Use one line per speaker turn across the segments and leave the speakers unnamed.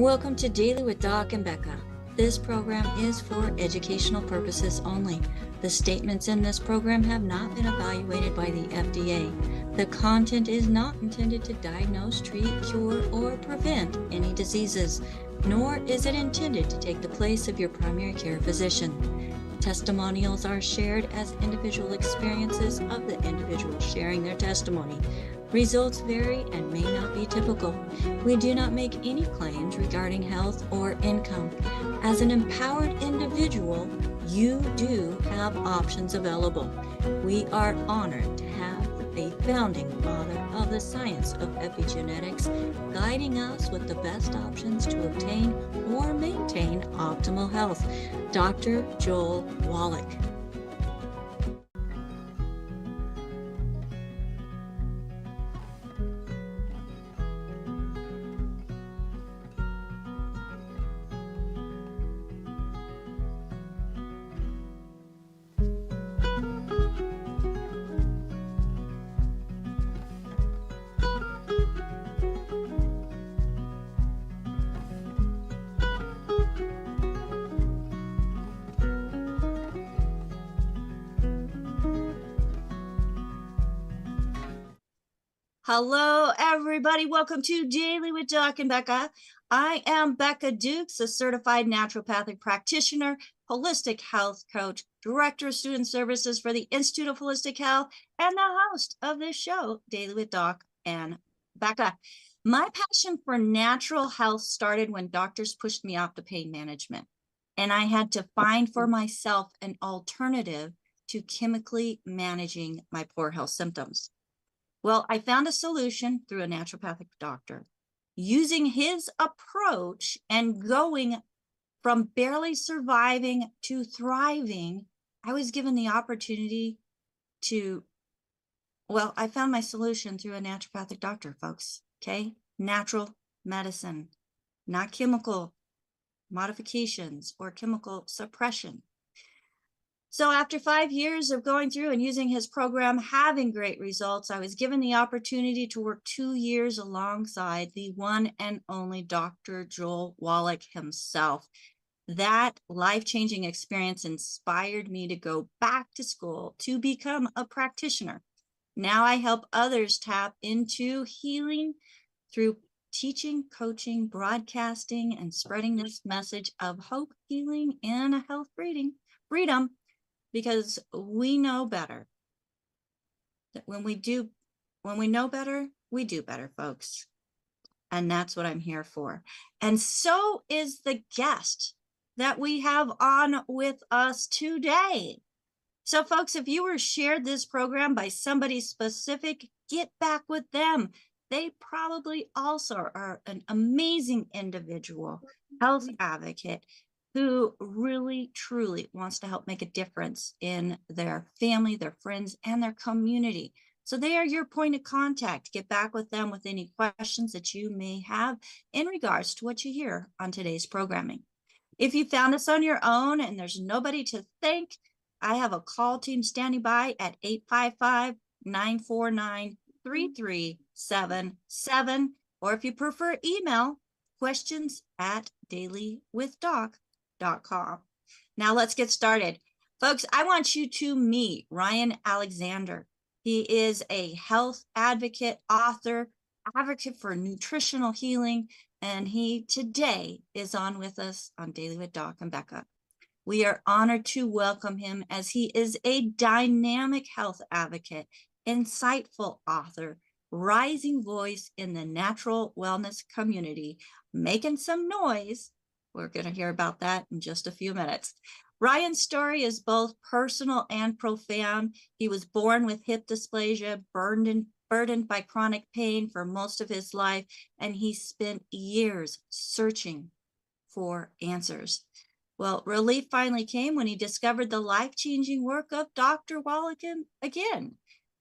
Welcome to Daily with Doc and Becca. This program is for educational purposes only. The statements in this program have not been evaluated by the FDA. The content is not intended to diagnose, treat, cure, or prevent any diseases, nor is it intended to take the place of your primary care physician. Testimonials are shared as individual experiences of the individual sharing their testimony. Results vary and may not be typical. We do not make any claims regarding health or income. As an empowered individual, you do have options available. We are honored to have a founding father of the science of epigenetics guiding us with the best options to obtain or maintain optimal health, Dr. Joel Wallach. Hello, everybody. Welcome to Daily with Doc and Becca. I am Becca Dukes, a certified naturopathic practitioner, holistic health coach, director of student services for the Institute of Holistic Health, and the host of this show, Daily with Doc and Becca. My passion for natural health started when doctors pushed me off to pain management, and I had to find for myself an alternative to chemically managing my poor health symptoms. Well, I found a solution through a naturopathic doctor. Using his approach and going from barely surviving to thriving, I was given the opportunity I found my solution through a naturopathic doctor, folks, okay? Natural medicine, not chemical modifications or chemical suppression. So after 5 years of going through and using his program, having great results, I was given the opportunity to work 2 years alongside the one and only Dr. Joel Wallach himself. That life-changing experience inspired me to go back to school to become a practitioner. Now I help others tap into healing through teaching, coaching, broadcasting, and spreading this message of hope, healing, and health freedom. Because we know better. That when we know better, we do better, folks. And that's what I'm here for. And so is the guest that we have on with us today. So, folks, if you were shared this program by somebody specific, get back with them. They probably also are an amazing individual, health advocate, who really, truly wants to help make a difference in their family, their friends, and their community. So they are your point of contact. Get back with them with any questions that you may have in regards to what you hear on today's programming. If you found us on your own and there's nobody to thank, I have a call team standing by at 855-949-3377. Or if you prefer email, questions@dailywithdoc.com. Now let's get started. Folks, I want you to meet Ryan Aleckszander. He is a health advocate, author, advocate for nutritional healing, and he today is on with us on Daily with Doc and Becca. We are honored to welcome him as he is a dynamic health advocate, insightful author, rising voice in the natural wellness community, making some noise. We're going to hear about that in just a few minutes. Ryan's story is both personal and profound. He was born with hip dysplasia, burdened by chronic pain for most of his life, and he spent years searching for answers. Well, relief finally came when he discovered the life-changing work of Dr. Wallach again.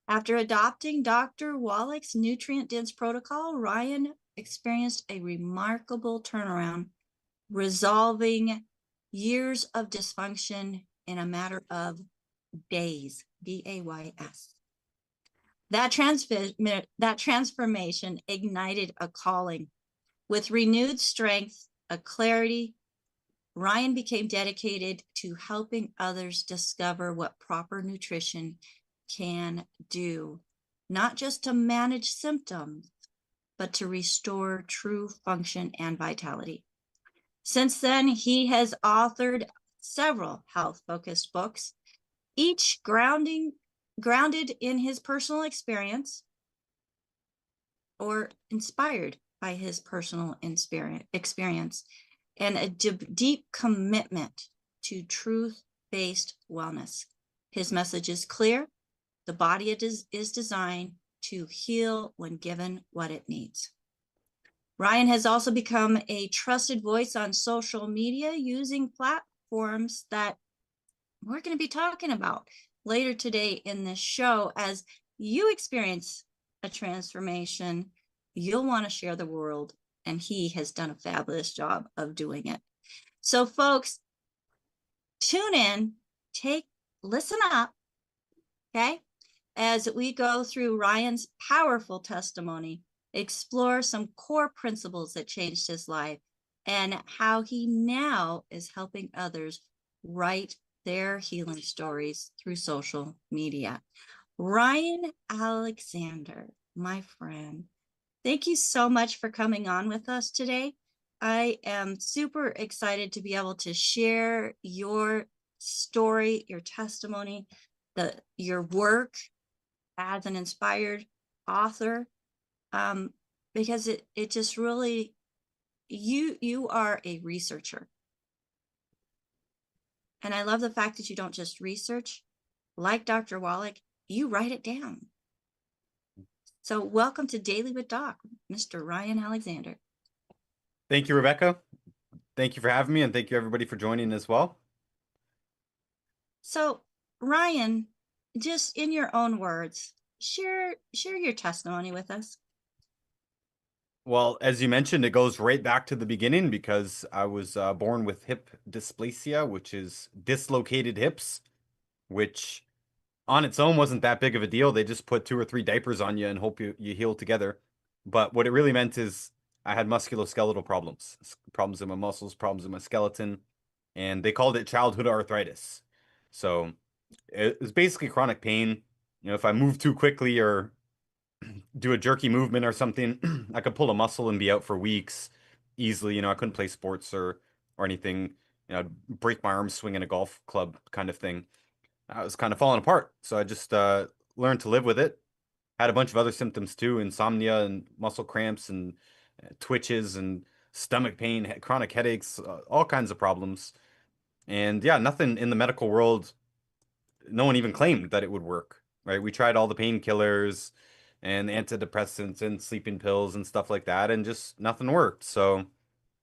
After adopting Dr. Wallach's nutrient-dense protocol, Ryan experienced a remarkable turnaround, resolving years of dysfunction in a matter of days, D-A-Y-S. That transformation ignited a calling. With renewed strength a clarity, Ryan became dedicated to helping others discover what proper nutrition can do, not just to manage symptoms, but to restore true function and vitality. Since then, he has authored several health-focused books, each grounded in his personal experience or inspired by his personal experience, and a deep commitment to truth-based wellness. His message is clear. The body is designed to heal when given what it needs. Ryan has also become a trusted voice on social media using platforms that we're going to be talking about later today in this show. As you experience a transformation, you'll want to share the world, and he has done a fabulous job of doing it. So folks, tune in, listen up, okay? As we go through Ryan's powerful testimony, explore some core principles that changed his life and how he now is helping others write their healing stories through social media. Ryan Aleckszander, my friend, thank you so much for coming on with us today. I am super excited to be able to share your story, your testimony, your work as an inspired author, because it just really, you are a researcher. And I love the fact that you don't just research, like Dr. Wallach, you write it down. So welcome to Daily with Doc, Mr. Ryan Aleckszander.
Thank you, Rebecca. Thank you for having me, and thank you everybody for joining as well.
So Ryan, just in your own words, share your testimony with us.
Well, as you mentioned, it goes right back to the beginning because I was born with hip dysplasia, which is dislocated hips, which on its own wasn't that big of a deal. They just put 2 or 3 diapers on you and hope you heal together. But what it really meant is I had musculoskeletal problems in my muscles, problems in my skeleton, and they called it childhood arthritis. So it was basically chronic pain. You know, if I move too quickly or do a jerky movement or something, I could pull a muscle and be out for weeks easily. You know, I couldn't play sports or anything. You know, I'd break my arm swinging a golf club kind of thing. I was kind of falling apart. So I just learned to live with it. Had a bunch of other symptoms too, insomnia and muscle cramps and twitches and stomach pain, chronic headaches, all kinds of problems. And yeah, nothing in the medical world, no one even claimed that it would work, right? We tried all the painkillers and antidepressants and sleeping pills and stuff like that, and just nothing worked. So,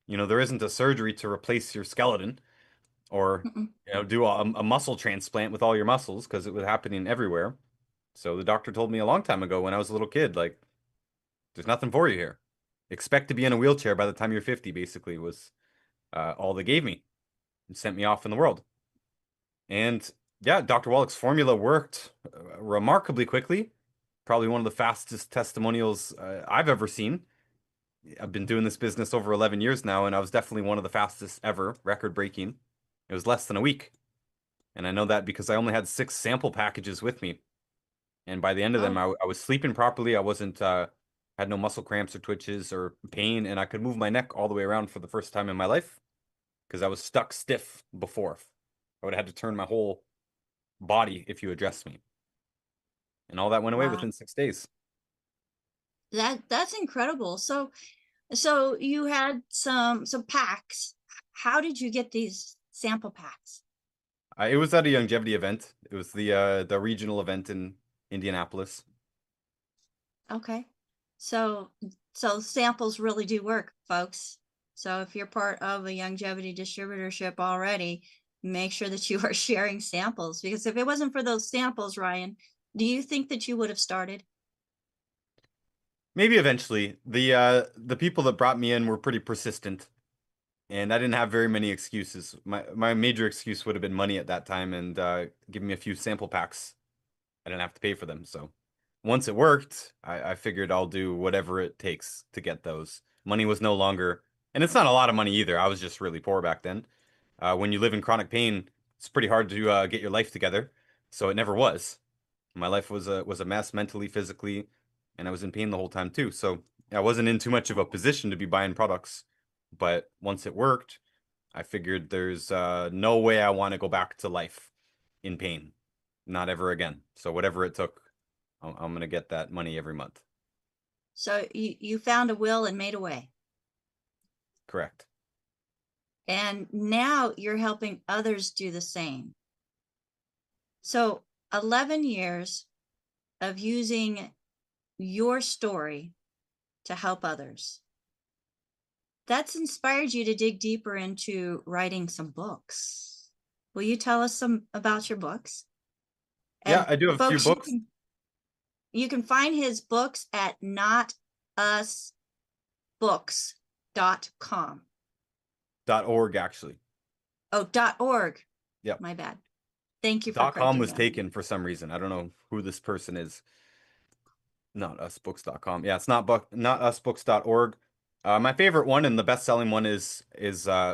you know, there isn't a surgery to replace your skeleton or, you know, do a muscle transplant with all your muscles because it was happening everywhere. So the doctor told me a long time ago when I was a little kid, like, there's nothing for you here. Expect to be in a wheelchair by the time you're 50, basically, was all they gave me and sent me off in the world. And yeah, Dr. Wallach's formula worked remarkably quickly. Probably one of the fastest testimonials I've ever seen. I've been doing this business over 11 years now, and I was definitely one of the fastest ever, record breaking. It was less than a week. And I know that because I only had 6 sample packages with me. And by the end of them, I was sleeping properly. I wasn't, had no muscle cramps or twitches or pain, and I could move my neck all the way around for the first time in my life because I was stuck stiff before. I would have had to turn my whole body if you addressed me. And all that went away within 6 days.
That's incredible. So you had some packs. How did you get these sample packs?
It was at a longevity event. It was the regional event in Indianapolis.
Okay. So samples really do work, folks. So if you're part of a longevity distributorship already, make sure that you are sharing samples, because if it wasn't for those samples, Ryan, do you think that you would have started?
Maybe eventually. The people that brought me in were pretty persistent, and I didn't have very many excuses. My major excuse would have been money at that time, and giving me a few sample packs. I didn't have to pay for them. So once it worked, I figured I'll do whatever it takes to get those. Money was no longer And it's not a lot of money either. I was just really poor back then. When you live in chronic pain, it's pretty hard to get your life together. So it never was. My life was a mess mentally, physically, and I was in pain the whole time too. So I wasn't in too much of a position to be buying products. But once it worked, I figured there's no way I want to go back to life in pain. Not ever again. So whatever it took, I'm going to get that money every month.
So you found a will and made a way.
Correct.
And now you're helping others do the same. So 11 years of using your story to help others. That's inspired you to dig deeper into writing some books. Will you tell us some about your books?
Yeah, I do have a few books.
You can find his books at notusbooks.com.
.org, actually.
Oh, .org.
Yeah.
My bad. Thank you for
.com
correcting
was
that.
taken for some reason. I don't know who this person is. Notusbooks.com. Yeah, it's notusbooks.org. My favorite one and the best-selling one is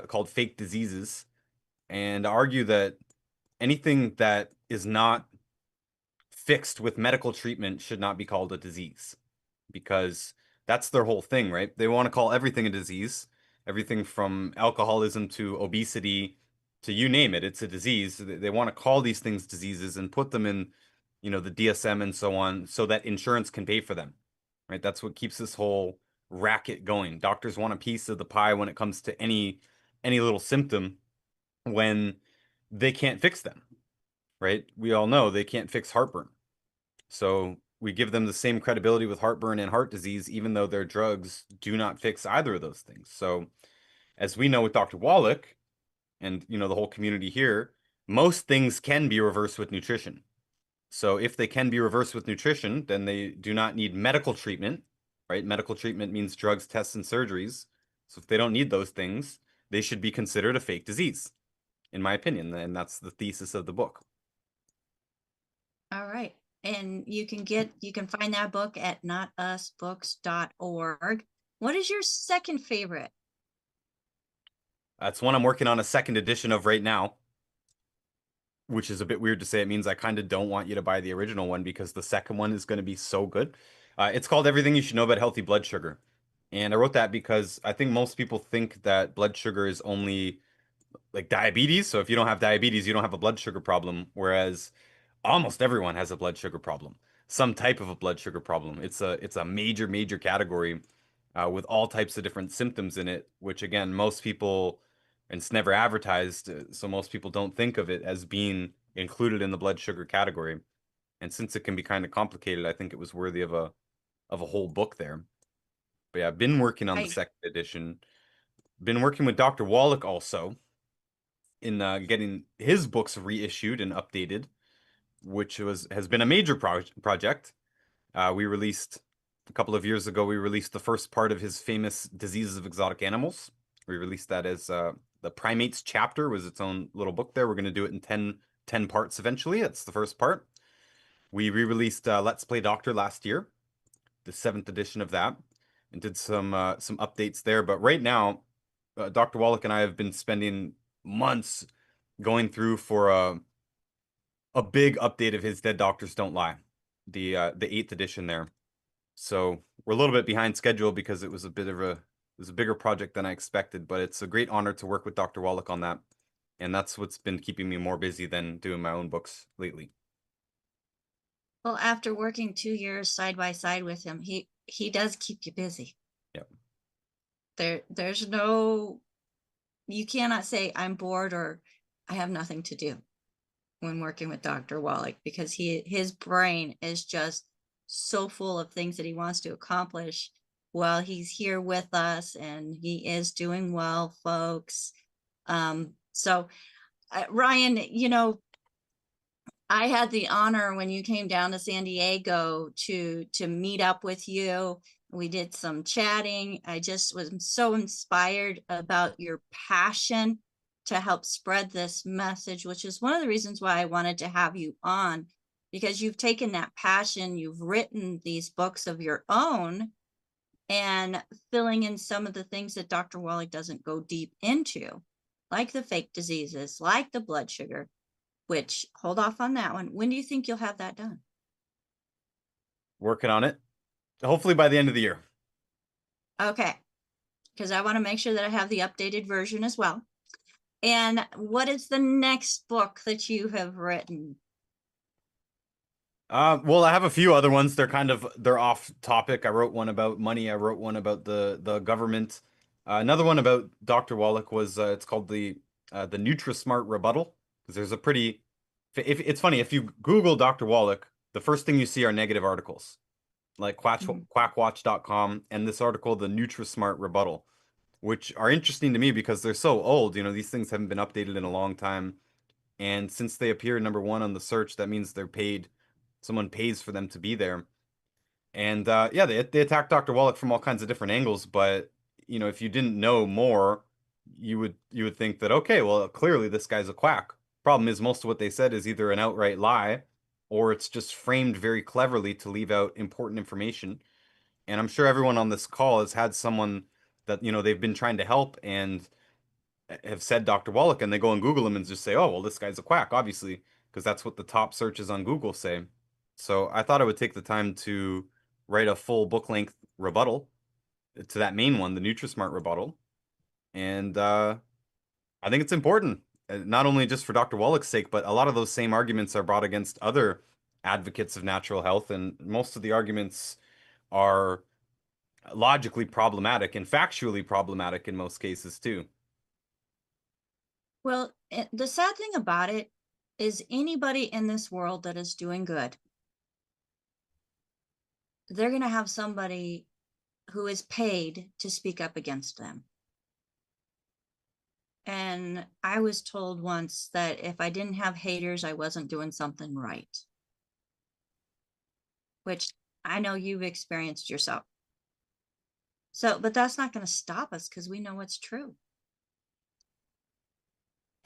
called Fake Diseases. And I argue that anything that is not fixed with medical treatment should not be called a disease, because that's their whole thing, right? They want to call everything a disease, everything from alcoholism to obesity to you name it, it's a disease. They want to call these things diseases and put them in, the DSM and so on, so that insurance can pay for them, right? That's what keeps this whole racket going. Doctors want a piece of the pie when it comes to any little symptom when they can't fix them, right? We all know they can't fix heartburn. So we give them the same credibility with heartburn and heart disease, even though their drugs do not fix either of those things. So as we know with Dr. Wallach and, the whole community here, most things can be reversed with nutrition. So if they can be reversed with nutrition, then they do not need medical treatment, right? Medical treatment means drugs, tests, and surgeries. So if they don't need those things, they should be considered a fake disease, in my opinion. And that's the thesis of the book.
All right. And you can find that book at notusbooks.org. What is your second favorite?
That's one I'm working on a second edition of right now, which is a bit weird to say. It means I kind of don't want you to buy the original one because the second one is going to be so good. It's called Everything You Should Know About Healthy Blood Sugar. And I wrote that because I think most people think that blood sugar is only like diabetes. So if you don't have diabetes, you don't have a blood sugar problem. Whereas almost everyone has a blood sugar problem, some type of a blood sugar problem. It's a major category with all types of different symptoms in it, which again, most people, and it's never advertised, so most people don't think of it as being included in the blood sugar category. And since it can be kind of complicated, I think it was worthy of a whole book there. But yeah, I've been working on the second edition. Been working with Dr. Wallach also in getting his books reissued and updated, which has been a major project. We released a couple of years ago. We released the first part of his famous Diseases of Exotic Animals. We released that as the Primates chapter was its own little book there. We're going to do it in 10 parts eventually. That's the first part. We re-released Let's Play Doctor last year, the 7th edition of that, and did some updates there. But right now, Dr. Wallach and I have been spending months going through for a big update of his Dead Doctors Don't Lie, the 8th edition there. So we're a little bit behind schedule because it was a bigger project than I expected, but it's a great honor to work with Dr. Wallach on that. And that's what's been keeping me more busy than doing my own books lately.
Well, after working 2 years side by side with him, he does keep you busy.
Yep.
There's no, you cannot say I'm bored or I have nothing to do when working with Dr. Wallach, because his brain is just so full of things that he wants to accomplish while he's here with us, and he is doing well, folks. So Ryan, I had the honor when you came down to San Diego to meet up with you. We did some chatting. I just was so inspired about your passion to help spread this message, which is one of the reasons why I wanted to have you on, because you've taken that passion, you've written these books of your own, and filling in some of the things that Dr. Wallach doesn't go deep into, like the fake diseases, like the blood sugar, which hold off on that one. When do you think you'll have that done?
Working on it. Hopefully by the end of the year.
Okay. Because I want to make sure that I have the updated version as well. And what is the next book that you have written?
Well, I have a few other ones. They're off topic. I wrote one about money. I wrote one about the government. Another one about Dr. Wallach was it's called the NutriSmart Rebuttal. Because there's a pretty, if it's funny, if you Google Dr. Wallach, the first thing you see are negative articles like quackwatch.com and this article, the NutriSmart Rebuttal, which are interesting to me because they're so old. These things haven't been updated in a long time. And since they appear number one on the search, that means they're paid. Someone pays for them to be there. And yeah, they attack Dr. Wallach from all kinds of different angles. But if you didn't know more, you would think that, okay, well, clearly this guy's a quack. Problem is, most of what they said is either an outright lie, or it's just framed very cleverly to leave out important information. And I'm sure everyone on this call has had someone that they've been trying to help and have said Dr. Wallach, and they go and Google him and just say, oh, well, this guy's a quack, obviously, because that's what the top searches on Google say. So I thought I would take the time to write a full book length rebuttal to that main one, the NutriSmart rebuttal. And I think it's important, not only just for Dr. Wallach's sake, but a lot of those same arguments are brought against other advocates of natural health. And most of the arguments are logically problematic and factually problematic in most cases, too.
Well, the sad thing about it is anybody in this world that is doing good, they're going to have somebody who is paid to speak up against them. And I was told once that if I didn't have haters, I wasn't doing something right, which I know you've experienced yourself. So, but that's not going to stop us because we know what's true.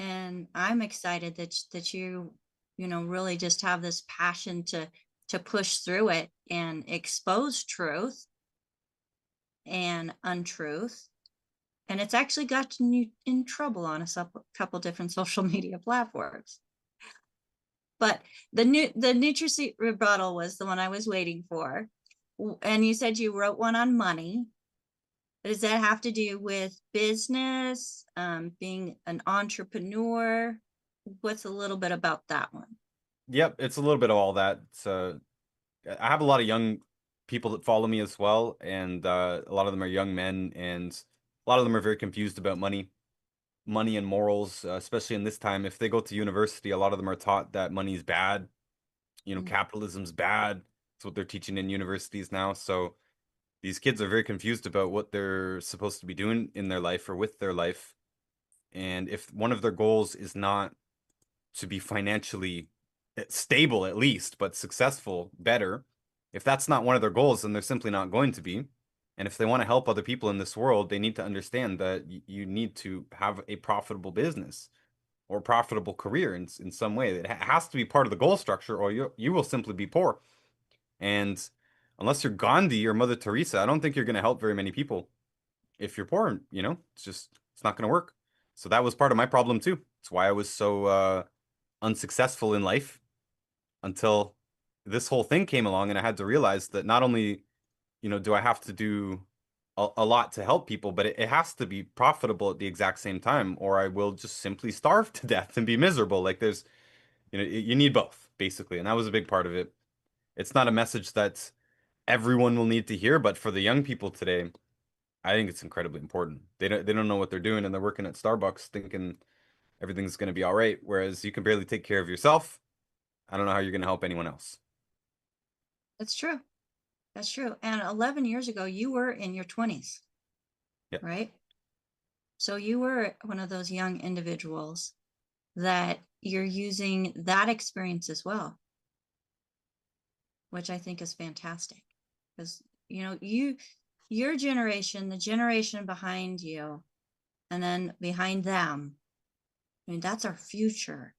And I'm excited that you really just have this passion to push through it and expose truth and untruth. And it's actually gotten you in trouble on a couple different social media platforms. But the NutriSmart rebuttal was the one I was waiting for. And you said you wrote one on money. Does that have to do with business, being an entrepreneur? What's a little bit about that one?
Yep, it's a little bit of all that. I have a lot of young people that follow me as well, and a lot of them are young men, and a lot of them are very confused about money and morals, especially in this time. If they go to university, a lot of them are taught that money is bad, capitalism's bad. That's what they're teaching in universities now. So these kids are very confused about what they're supposed to be doing in their life or with their life. And if one of their goals is not to be financially stable at least, but successful better, if that's not one of their goals, then they're simply not going to be. And if they want to help other people in this world, they need to understand that you need to have a profitable business or profitable career in some way. It has to be part of the goal structure, or you will simply be poor. And unless you're Gandhi or Mother Teresa, I don't think you're going to help very many people if you're poor. It's not going to work. So that was part of my problem too. It's why I was so unsuccessful in life until this whole thing came along, and I had to realize that not only do I have to do a lot to help people, but it has to be profitable at the exact same time, or I will just simply starve to death and be miserable. Like there's, you need both basically. And that was a big part of it. It's not a message that everyone will need to hear, but for the young people today, I think it's incredibly important. They don't know what they're doing, and they're working at Starbucks thinking everything's going to be all right. Whereas you can barely take care of yourself. I don't know how you're going to help anyone else.
That's true. That's true. And 11 years ago, you were in your 20s,
Yep.
right? So you were one of those young individuals that you're using that experience as well, which I think is fantastic. Because, your generation, the generation behind you, and then behind them, I mean, that's our future.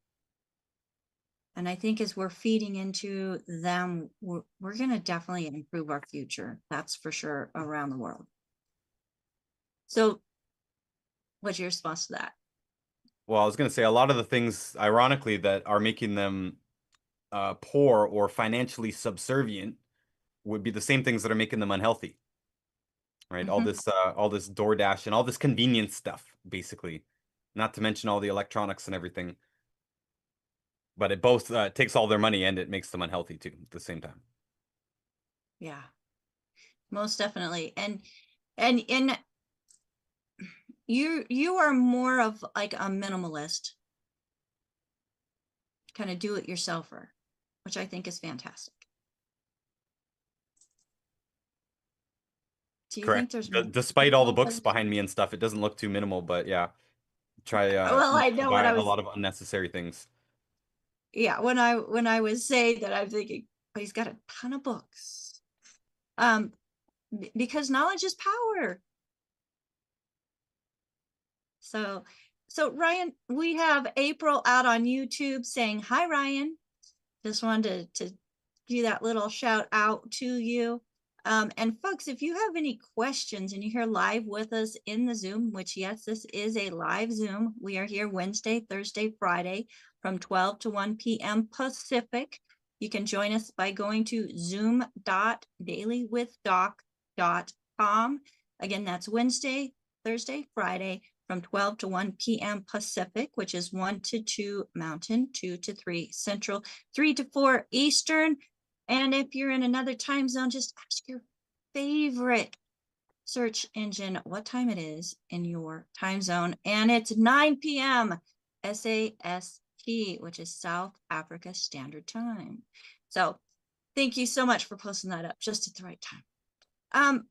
And I think as we're feeding into them, we're going to definitely improve our future. That's for sure around the world. So what's your response to that?
Well, I was going to say a lot of the things, ironically, that are making them poor or financially subservient would be the same things that are making them unhealthy, right?
Mm-hmm.
All this DoorDash and all this convenience stuff, basically. Not to mention all the electronics and everything. But it both takes all their money and it makes them unhealthy too at the same time.
Yeah, most definitely. And you are more of like a minimalist, kind of do it yourselfer, which I think is fantastic. Do you think
Correct.
there's
Despite all the books
more?
behind me and stuff, it doesn't look too minimal, but yeah, try
Well, I
not to
know what
buy
I
a
was.
lot of unnecessary things.
Yeah, when I was saying that, I'm thinking, but he's got a ton of books. Because knowledge is power. So, Ryan, we have April out on YouTube saying hi, Ryan. Just wanted to do that little shout out to you. And folks, if you have any questions and you're here live with us in the Zoom, which yes, this is a live Zoom. We are here Wednesday, Thursday, Friday from 12 to 1 p.m. Pacific. You can join us by going to zoom.dailywithdoc.com. Again, that's Wednesday, Thursday, Friday from 12 to 1 p.m. Pacific, which is 1 to 2 Mountain, 2 to 3 Central, 3 to 4 Eastern. And if you're in another time zone, just ask your favorite search engine what time it is in your time zone. And it's 9 p.m. SAST, which is South Africa Standard Time. So thank you so much for posting that up just at the right time.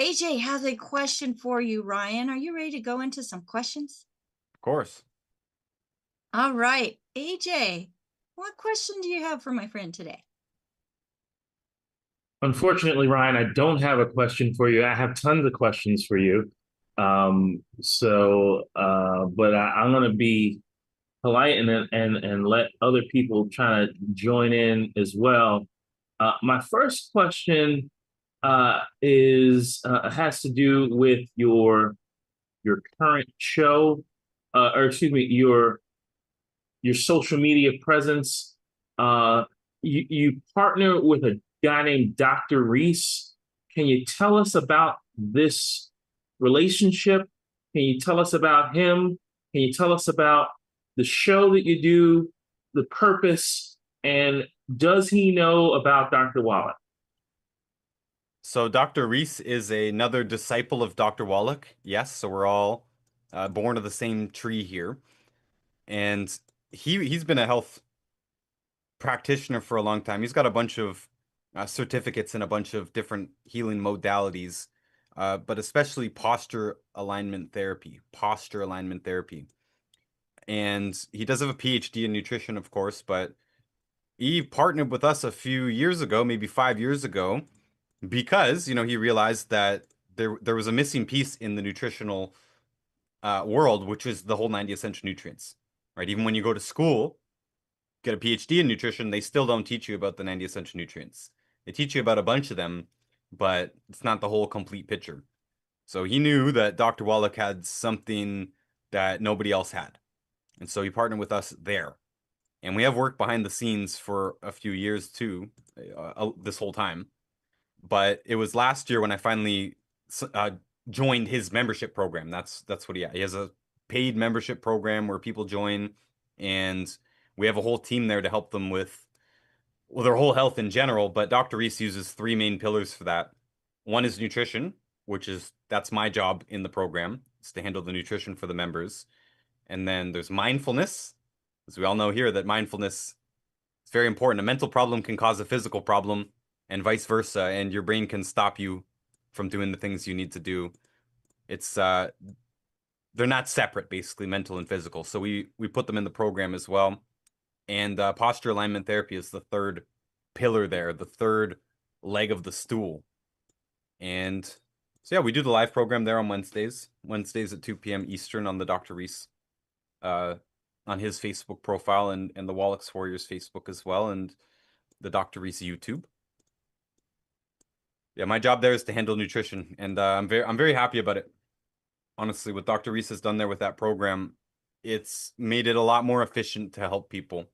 AJ has a question for you, Ryan. Are you ready to go into some questions?
Of course.
All right, AJ, what question do you have for my friend today?
Unfortunately, Ryan, I don't have a question for you. I have tons of questions for you. But I'm going to be polite and let other people try to join in as well. My first question is has to do with your current show, or excuse me, your social media presence. You partner with a guy named Dr. Reese. Can you tell us about this relationship? Can you tell us about him? Can you tell us about the show that you do, the purpose, and does he know about Dr. Wallach?
So Dr. Reese is another disciple of Dr. Wallach. Yes, so we're all born of the same tree here. And he's been a health practitioner for a long time. He's got a bunch of certificates in a bunch of different healing modalities, but especially posture alignment therapy. And he does have a PhD in nutrition, of course, but he partnered with us a few years ago, maybe 5 years ago, because he realized that there was a missing piece in the nutritional world, which is the whole 90 essential nutrients. Right? Even when you go to school, get a PhD in nutrition, they still don't teach you about the 90 essential nutrients. They teach you about a bunch of them, but it's not the whole complete picture. So he knew that Dr. Wallach had something that nobody else had. And so he partnered with us there. And we have worked behind the scenes for a few years too, this whole time. But it was last year when I finally joined his membership program. That's what he has a paid membership program where people join, and we have a whole team there to help them with their whole health in general. But Dr. Reese uses three main pillars for that. One is nutrition, that's my job in the program, is to handle the nutrition for the members. And then there's mindfulness, as we all know here that mindfulness is very important. A mental problem can cause a physical problem, and vice versa, and your brain can stop you from doing the things you need to do. It's they're not separate, basically, mental and physical. So we put them in the program as well. And posture alignment therapy is the third pillar there, the third leg of the stool. And so yeah, we do the live program there on Wednesdays at 2 p.m. Eastern on the Dr. Reese on his Facebook profile and the Wallach Warriors Facebook as well, and the Dr. Reese YouTube. Yeah, my job there is to handle nutrition, and I'm very happy about it. Honestly, what Dr. Reese has done there with that program, it's made it a lot more efficient to help people.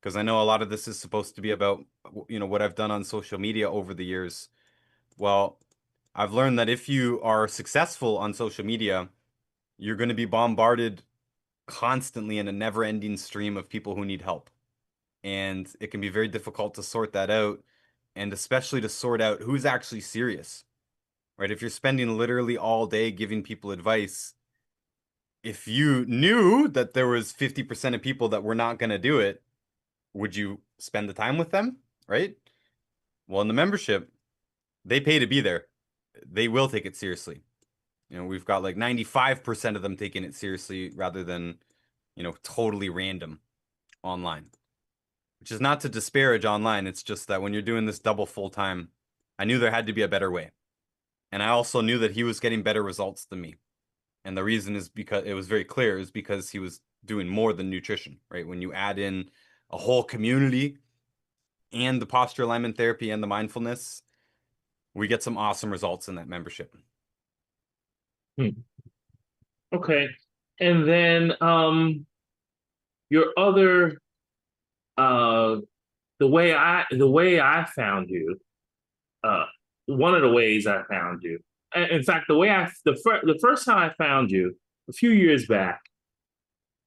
Because I know a lot of this is supposed to be about, what I've done on social media over the years. Well, I've learned that if you are successful on social media, you're going to be bombarded constantly in a never-ending stream of people who need help. And it can be very difficult to sort that out, and especially to sort out who's actually serious, right? If you're spending literally all day giving people advice, if you knew that there was 50% of people that were not going to do it, would you spend the time with them, right? Well, in the membership, they pay to be there. They will take it seriously. We've got like 95% of them taking it seriously rather than, totally random online. Which is not to disparage online. It's just that when you're doing this double full time, I knew there had to be a better way. And I also knew that he was getting better results than me. And the reason is because it was very clear, is because he was doing more than nutrition, right? When you add in a whole community and the posture alignment therapy and the mindfulness, we get some awesome results in that membership.
Okay. And then your other the way I found you, one of the ways I found you. In fact, the first time I found you a few years back,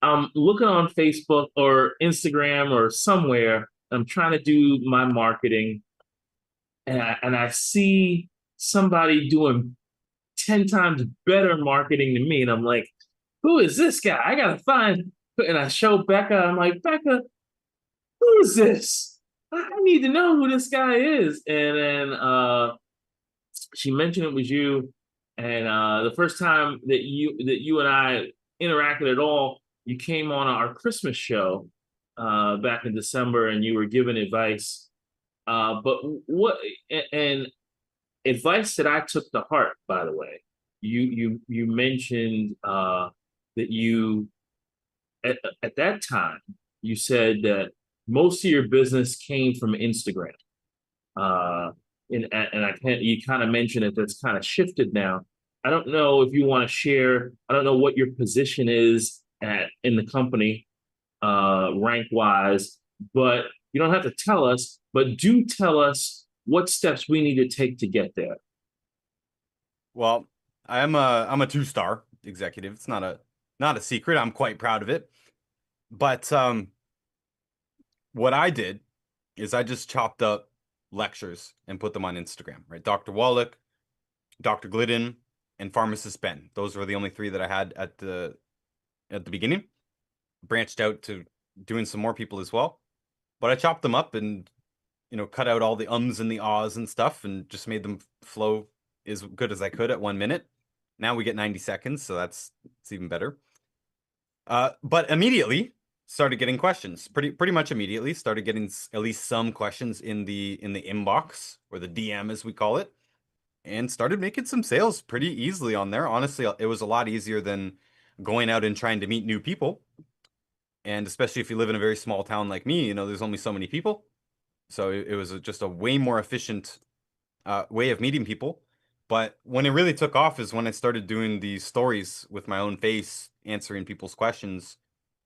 I'm looking on Facebook or Instagram or somewhere. I'm trying to do my marketing, and I see somebody doing 10 times better marketing than me, and I'm like, who is this guy? I gotta find. And I show Becca. I'm like, Becca, who is this? I need to know who this guy is. And then she mentioned it was you. And the first time that you and I interacted at all, you came on our Christmas show back in December, and you were giving advice. But what and advice that I took to heart, by the way. You mentioned that you at that time you said that most of your business came from Instagram. And you kind of mentioned it, that's kind of shifted now. I don't know if you want to share. I don't know what your position is in the company, rank wise, but you don't have to tell us. But do tell us what steps we need to take to get there.
Well, I'm a 2-star executive. It's not a secret. I'm quite proud of it. But what I did is I just chopped up lectures and put them on Instagram, right? Dr. Wallach, Dr. Glidden, and Pharmacist Ben. Those were the only 3 that I had at the beginning. Branched out to doing some more people as well. But I chopped them up and, cut out all the ums and the ahs and stuff and just made them flow as good as I could at 1 minute. Now we get 90 seconds, so it's even better. But immediately started getting questions. Pretty much immediately started getting at least some questions in the inbox, or the DM as we call it, and started making some sales pretty easily on there. Honestly, it was a lot easier than going out and trying to meet new people. And especially if you live in a very small town like me, there's only so many people. So it was just a way more efficient way of meeting people. But when it really took off is when I started doing these stories with my own face, answering people's questions.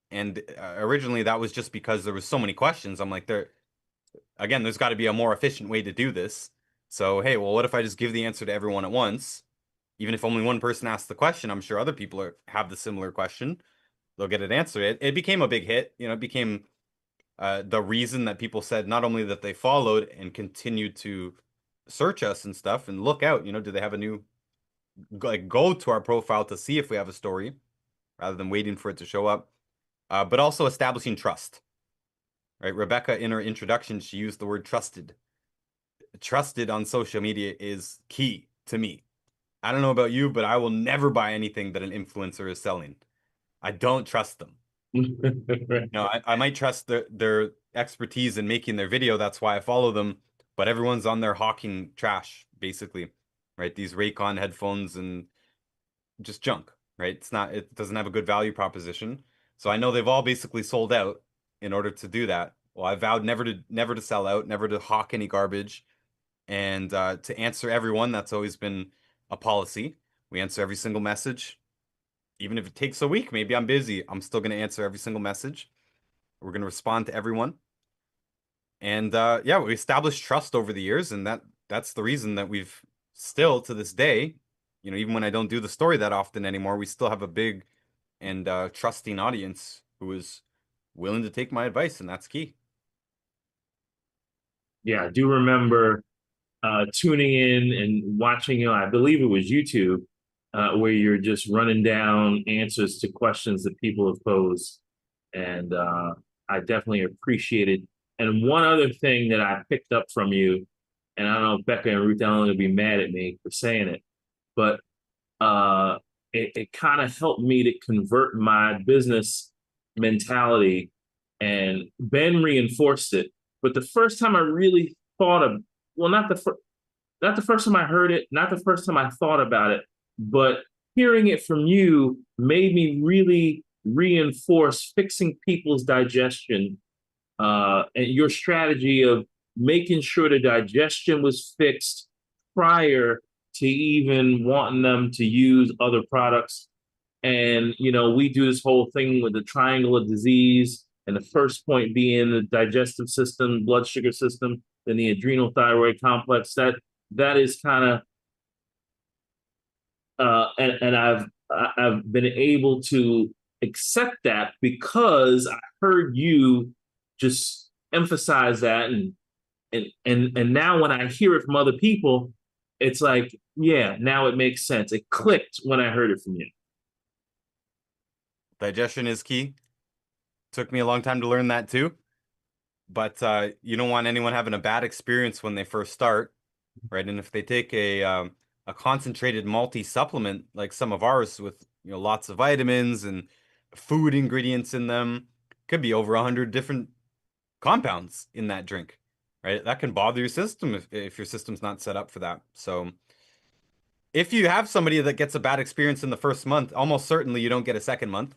And originally that was just because there was so many questions. I'm like, there's got to be a more efficient way to do this. So, hey, well, what if I just give the answer to everyone at once? Even if only one person asks the question, I'm sure other people have the similar question. They'll get it answered. It became a big hit. It became the reason that people said not only that they followed and continued to search us and stuff and look out, do they have a new, go to our profile to see if we have a story rather than waiting for it to show up. But also establishing trust, right? Rebecca, in her introduction, she used the word trusted. Trusted on social media is key to me. I don't know about you, but I will never buy anything that an influencer is selling. I don't trust them. I might trust their expertise in making their video. That's why I follow them. But everyone's on there hawking trash, basically, right? These Raycon headphones and just junk, right? It doesn't have a good value proposition. So I know they've all basically sold out in order to do that. Well, I vowed never to sell out, never to hawk any garbage, and to answer everyone. That's always been a policy. We answer every single message, even if it takes a week. Maybe I'm busy. I'm still going to answer every single message. We're going to respond to everyone. And yeah, we established trust over the years, and that's the reason that we've still to this day, even when I don't do the story that often anymore, we still have a big and trusting audience who is willing to take my advice, and that's key.
Yeah, I do remember tuning in and watching, I believe it was YouTube, where you're just running down answers to questions that people have posed. And I definitely appreciate it. And one other thing that I picked up from you, and I don't know if Becca and Ruth Ellen will be mad at me for saying it, but it kind of helped me to convert my business mentality, and Ben reinforced it. But the first time I really thought of, well, not the first time I heard it, not the first time I thought about it, but hearing it from you made me really reinforce fixing people's digestion, and your strategy of making sure the digestion was fixed prior to even wanting them to use other products. And, we do this whole thing with the triangle of disease, and the first point being the digestive system, blood sugar system, then the adrenal thyroid complex. That is kind of, and I've been able to accept that because I heard you just emphasize that, and now when I hear it from other people, it's like, yeah, now it makes sense. It clicked when I heard it from you.
Digestion is key. Took me a long time to learn that too. But you don't want anyone having a bad experience when they first start, right? And if they take a concentrated multi-supplement like some of ours with lots of vitamins and food ingredients in them, could be over 100 different compounds in that drink, right? That can bother your system if your system's not set up for that. So if you have somebody that gets a bad experience in the first month, almost certainly you don't get a second month,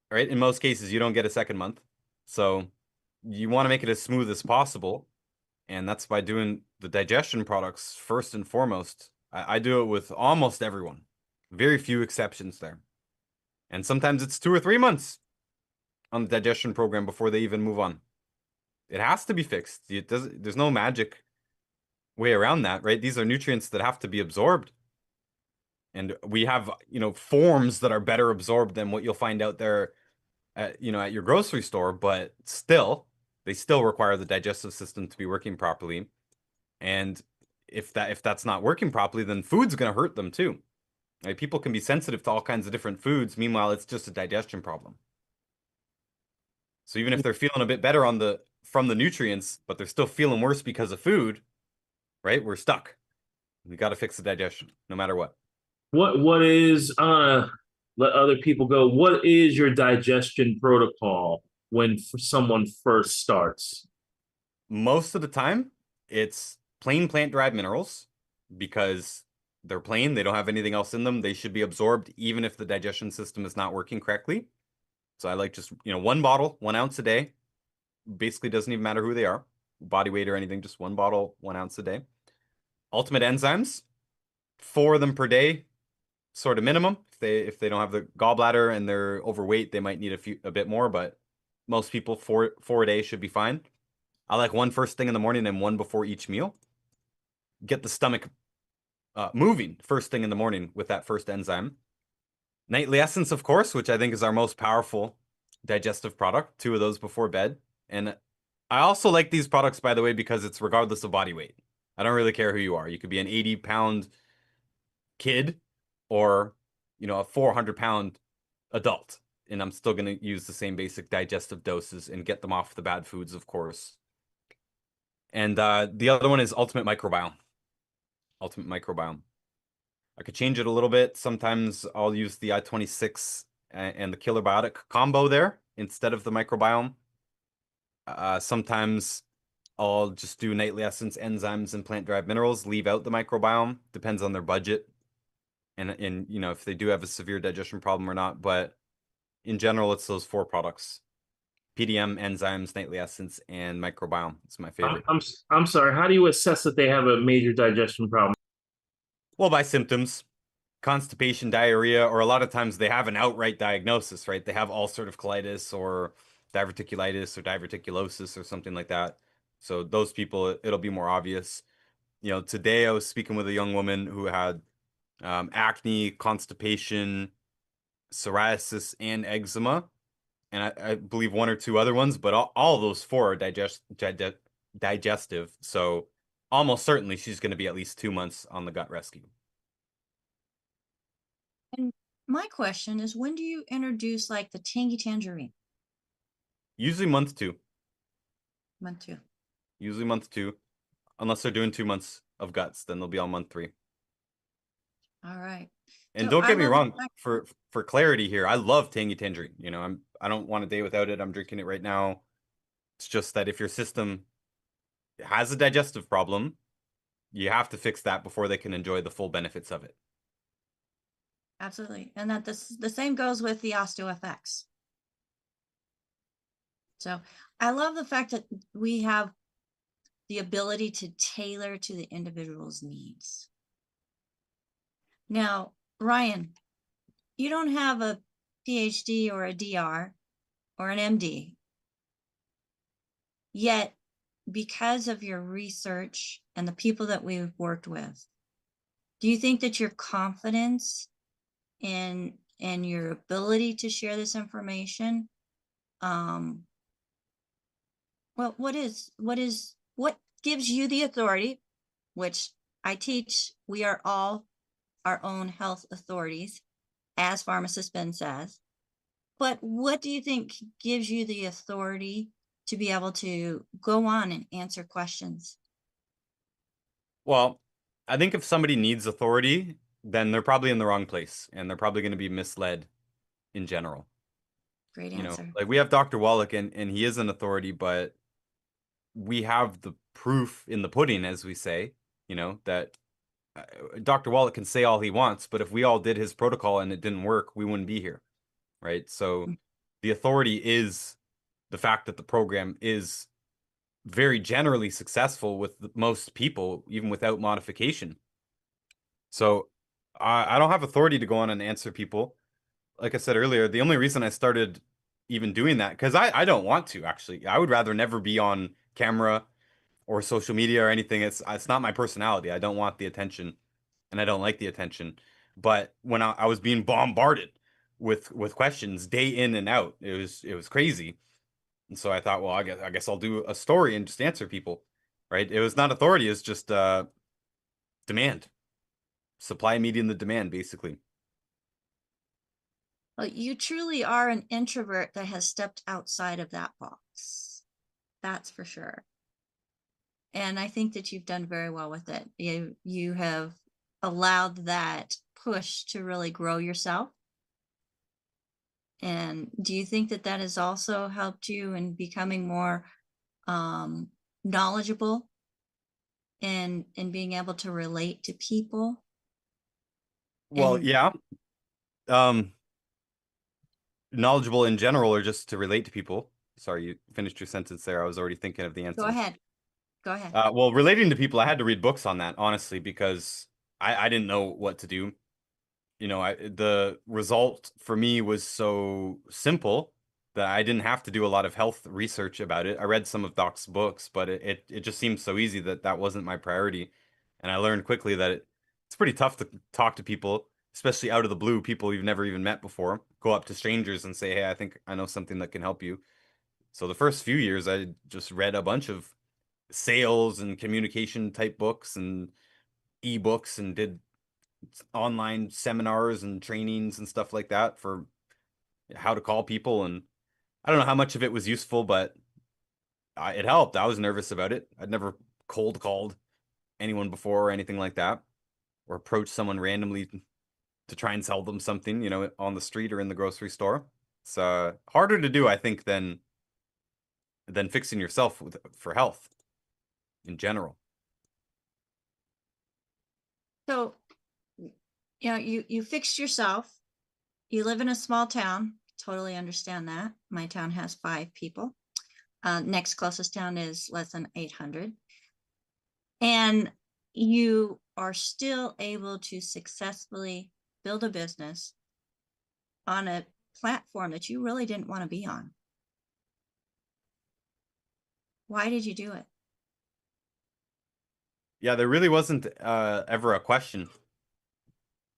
right? In most cases, you don't get a second month. So you want to make it as smooth as possible. And that's by doing the digestion products first and foremost. I do it with almost everyone. Very few exceptions there. And sometimes it's 2 or 3 months on the digestion program before they even move on. It has to be fixed. There's no magic way around that, right? These are nutrients that have to be absorbed. And we have, forms that are better absorbed than what you'll find out there at your grocery store, but still, they still require the digestive system to be working properly. And if that's not working properly, then food's going to hurt them too. Right? People can be sensitive to all kinds of different foods. Meanwhile, it's just a digestion problem. So even if they're feeling a bit better from the nutrients, but they're still feeling worse because of food, right? We're stuck. We got to fix the digestion no matter what.
What is let other people go. What is your digestion protocol when someone first starts?
Most of the time, it's plain plant-derived minerals because they're plain. They don't have anything else in them. They should be absorbed even if the digestion system is not working correctly. So I like just, 1 bottle, 1 ounce a day. Basically doesn't even matter who they are, body weight or anything, just 1 bottle, 1 ounce a day. Ultimate enzymes, 4 of them per day, sort of minimum. If they don't have the gallbladder and they're overweight, they might need a bit more, but most people 4 a day should be fine. I like 1 first thing in the morning and 1 before each meal. Get the stomach moving first thing in the morning with that first enzyme. Nightly Essence, of course, which I think is our most powerful digestive product. 2 of those before bed. And I also like these products, by the way, because it's regardless of body weight. I don't really care who you are. You could be an 80-pound kid or, a 400-pound adult. And I'm still going to use the same basic digestive doses and get them off the bad foods, of course. And the other one is Ultimate Microbiome. Ultimate Microbiome. I could change it a little bit. Sometimes I'll use the I-26 and the Killer Biotic combo there instead of the microbiome. Sometimes I'll just do Nightly Essence, enzymes, and plant-derived minerals, leave out the microbiome. Depends on their budget and if they do have a severe digestion problem or not. But in general, it's those 4 products: PDM, enzymes, nightly essence, and microbiome. It's my favorite.
I'm sorry. How do you assess that they have a major digestion problem?
Well, by symptoms, constipation, diarrhea, or a lot of times they have an outright diagnosis, right? They have ulcerative colitis or diverticulitis or diverticulosis or something like that. So those people, it'll be more obvious. Today I was speaking with a young woman who had acne, constipation, psoriasis, and eczema, and I believe 1 or 2 other ones, but all those 4 are digestive. So almost certainly she's going to be at least 2 months on the gut rescue.
And my question is, when do you introduce like the Tangy Tangerine?
Usually month 2.
Month 2.
Usually month 2. Unless they're doing 2 months of guts, then they'll be on month 3.
All right.
And
So
don't
I
get me
love
wrong,
the fact-
for clarity here, I love Tangy Tangerine. I don't want a day without it. I'm drinking it right now. It's just that if your system has a digestive problem, you have to fix that before they can enjoy the full benefits of it.
Absolutely. And that the same goes with the OsteoFX. So I love the fact that we have the ability to tailor to the individual's needs. Now, Ryan, you don't have a PhD or a DR or an MD, yet because of your research and the people that we've worked with, do you think that your confidence in your ability to share this information, well, what gives you the authority, which I teach, we are all our own health authorities, as pharmacist Ben says, but what do you think gives you the authority to be able to go on and answer questions?
Well, I think if somebody needs authority, then they're probably in the wrong place, and they're probably going to be misled in general.
Great answer.
Like we have Dr. Wallach, and he is an authority, but we have the proof in the pudding, as we say, that Dr. Wallach can say all he wants, but if we all did his protocol and it didn't work, we wouldn't be here, right? So the authority is the fact that the program is very generally successful with most people, even without modification. So I don't have authority to go on and answer people. Like I said earlier, the only reason I started even doing that, because I don't want to, actually. I would rather never be on camera or social media or anything. It's not my personality. I don't want the attention, and I don't like the attention. But when I was being bombarded with questions day in and out, it was crazy. And so I thought, well, I guess I'll do a story and just answer people, right? It was not authority. It's just demand, supply meeting the demand, basically.
Well, you truly are an introvert that has stepped outside of that box. That's for sure. And I think that you've done very well with it. You have allowed that push to really grow yourself. And do you think that that has also helped you in becoming more knowledgeable and being able to relate to people?
Well,
And
yeah. Knowledgeable in general, or just to relate to people? Sorry, you finished your sentence there. I was already thinking of the answer.
go ahead.
Well, relating to people, I had to read books on that, honestly, because I didn't know what to do. The result for me was so simple that I didn't have to do a lot of health research about it. I read some of Doc's books, but it just seemed so easy that wasn't my priority. And I learned quickly that it's pretty tough to talk to people, especially out of the blue, people you've never even met before. Go up to strangers and say, hey, I think I know something that can help you. So the first few years, I just read a bunch of sales and communication type books and ebooks and did online seminars and trainings and stuff like that for how to call people. And I don't know how much of it was useful, but it helped. I was nervous about it. I'd never cold called anyone before or anything like that, or approached someone randomly to try and sell them something, on the street or in the grocery store. It's harder to do, I think, than fixing yourself for health in general.
so, you fixed yourself. You live in a small town. Totally understand that. My town has 5 people. Next closest town is less than 800. And you are still able to successfully build a business on a platform that you really didn't want to be on. Why did you do it?
Yeah, there really wasn't ever a question.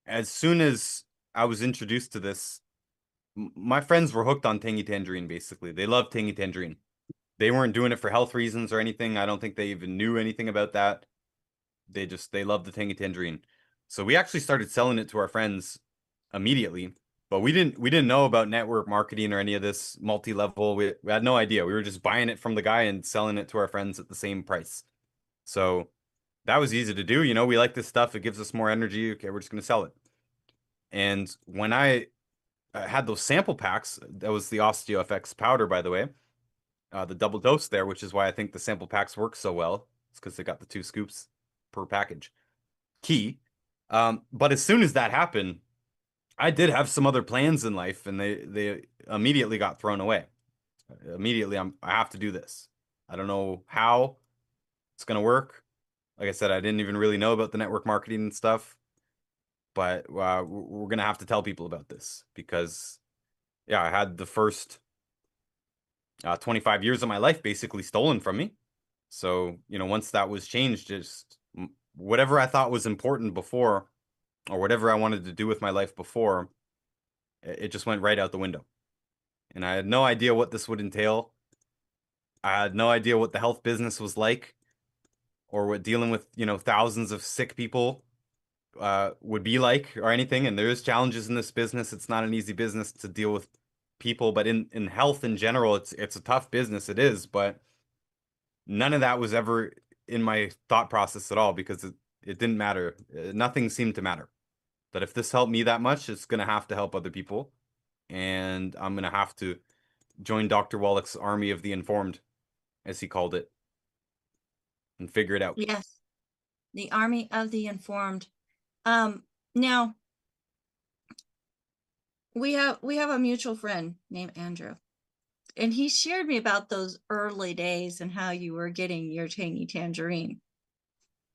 As soon as I was introduced to this, my friends were hooked on Tangy Tangerine, basically. They loved Tangy Tangerine. They weren't doing it for health reasons or anything. I don't think they even knew anything about that. They loved the Tangy Tangerine. So we actually started selling it to our friends immediately, but we didn't know about network marketing or any of this multi-level. We had no idea. We were just buying it from the guy and selling it to our friends at the same price. So that was easy to do. You know, we like this stuff. It gives us more energy. Okay, we're just going to sell it. And when I had those sample packs, that was the OsteoFX powder, by the way, the double dose there, which is why I think the sample packs work so well. It's because they got the 2 scoops per package. Key. But as soon as that happened, I did have some other plans in life, and they immediately got thrown away. Immediately, I have to do this. I don't know how it's going to work. Like I said, I didn't even really know about the network marketing and stuff, but we're going to have to tell people about this because, yeah, I had the first 25 years of my life basically stolen from me. So, you know, once that was changed, just whatever I thought was important before, or whatever I wanted to do with my life before, it just went right out the window. And I had no idea what this would entail. I had no idea what the health business was like, or what dealing with, you know, thousands of sick people would be like, or anything. And there's challenges in this business. It's not an easy business to deal with people, but in health in general, it's a tough business. It is, but none of that was ever in my thought process at all, because it didn't matter. Nothing seemed to matter. But if this helped me that much, it's going to have to help other people. And I'm going to have to join Dr. Wallach's army of the informed, as he called it, and figure it out.
Yes, the army of the informed. Now we have a mutual friend named Andrew, and he shared me about those early days and how you were getting your Tangy Tangerine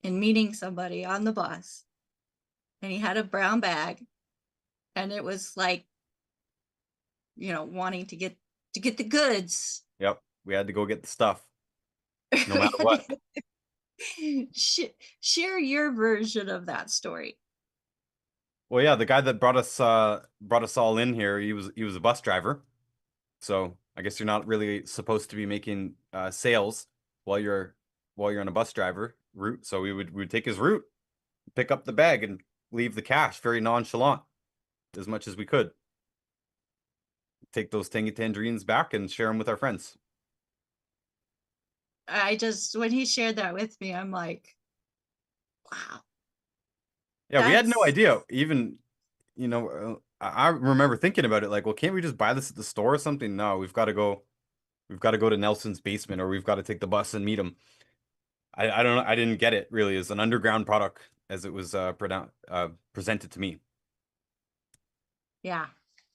and meeting somebody on the bus, and he had a brown bag, and it was like, you know, wanting to get the goods.
Yep, we had to go get the stuff, no matter what.
Share your version of that story.
Well, yeah, the guy that brought us all in here, he was a bus driver. So I guess you're not really supposed to be making sales while you're on a bus driver route. So we would take his route, pick up the bag, and leave the cash very nonchalant, as much as we could. Take those Tangy Tangerines back and share them with our friends.
When he shared that with me, I'm like, wow.
Yeah, we had no idea. Even, you know, I remember thinking about it like, well, can't we just buy this at the store or something? No, we've got to go to Nelson's basement, or we've got to take the bus and meet him. I don't know. I didn't get it really as an underground product as it was presented to me.
Yeah.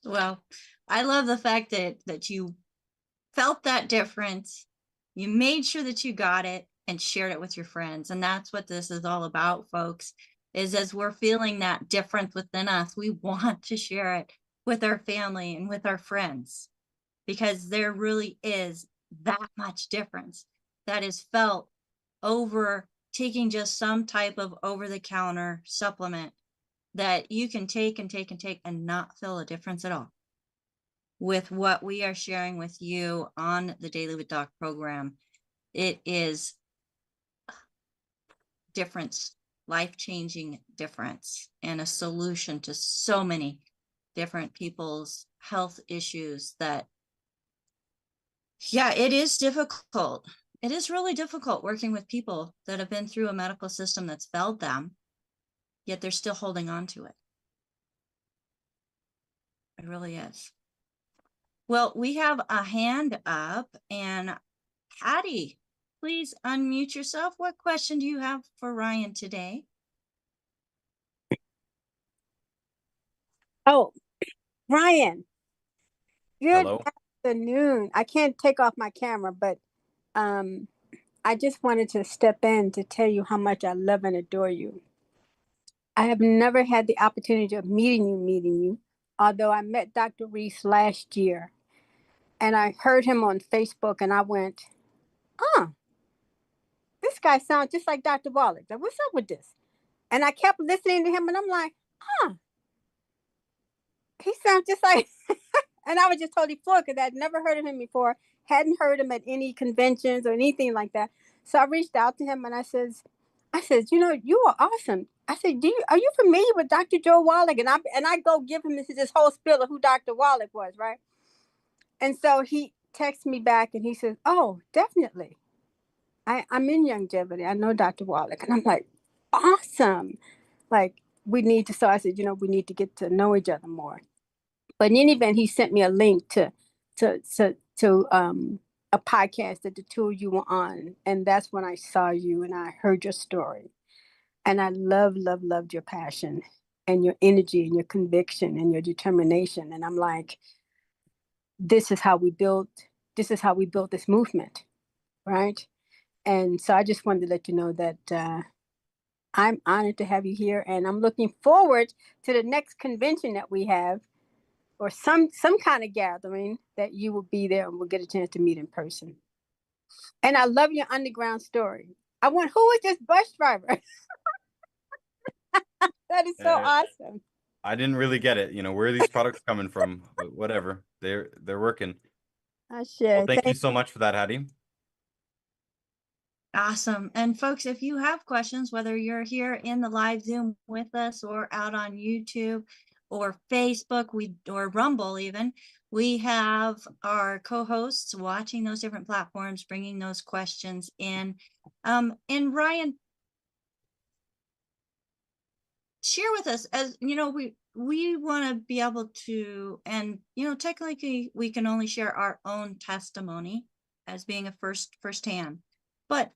Well, I love the fact that you felt that difference. You made sure that you got it and shared it with your friends. And that's what this is all about, folks, is as we're feeling that difference within us, we want to share it with our family and with our friends, because there really is that much difference that is felt over taking just some type of over-the-counter supplement that you can take and not feel a difference at all. With what we are sharing with you on the Daily with Doc program, it is difference, life-changing difference, and a solution to so many different people's health issues that, yeah, it is difficult. It is really difficult working with people that have been through a medical system that's failed them, yet they're still holding on to it. It really is. Well, we have a hand up, and Patty, please unmute yourself. What question do you have for Ryan today?
Oh, Ryan, Good
Hello.
afternoon. I can't take off my camera, but I just wanted to step in to tell you how much I love and adore you. I have never had the opportunity of meeting you, although I met Dr. Reese last year, and I heard him on Facebook, and I went, this guy sounds just like Dr. Wallach. Like, what's up with this? And I kept listening to him, and I'm like, he sounds just like, and I was just totally floored because I'd never heard of him before, hadn't heard him at any conventions or anything like that. So I reached out to him and I said, you know, you are awesome. I said, are you familiar with Dr. Joe Wallach? And I go give him this whole spiel of who Dr. Wallach was, right? And so he texts me back and he says, oh, definitely. I'm in longevity. I know Dr. Wallach. And I'm like, awesome. Like, we need to, so I said, you know, we need to get to know each other more. But in any event, he sent me a link to a podcast that the two of you were on. And that's when I saw you and I heard your story. And I loved your passion and your energy and your conviction and your determination. And I'm like, this is how we built this movement, right? And so I just wanted to let you know that I'm honored to have you here. And I'm looking forward to the next convention that we have, or some kind of gathering that you will be there and we'll get a chance to meet in person. And I love your underground story. I want, who is this bus driver? That is so awesome.
I didn't really get it. You know, where are these products coming from? But whatever. They're working.
Sure.
Well, thank you so much for that, Hattie.
Awesome. And folks, if you have questions, whether you're here in the live Zoom with us or out on YouTube or Facebook, or Rumble even, we have our co-hosts watching those different platforms, bringing those questions in. And Ryan, share with us, as you know, we want to be able to, and you know, technically we can only share our own testimony as being a firsthand, but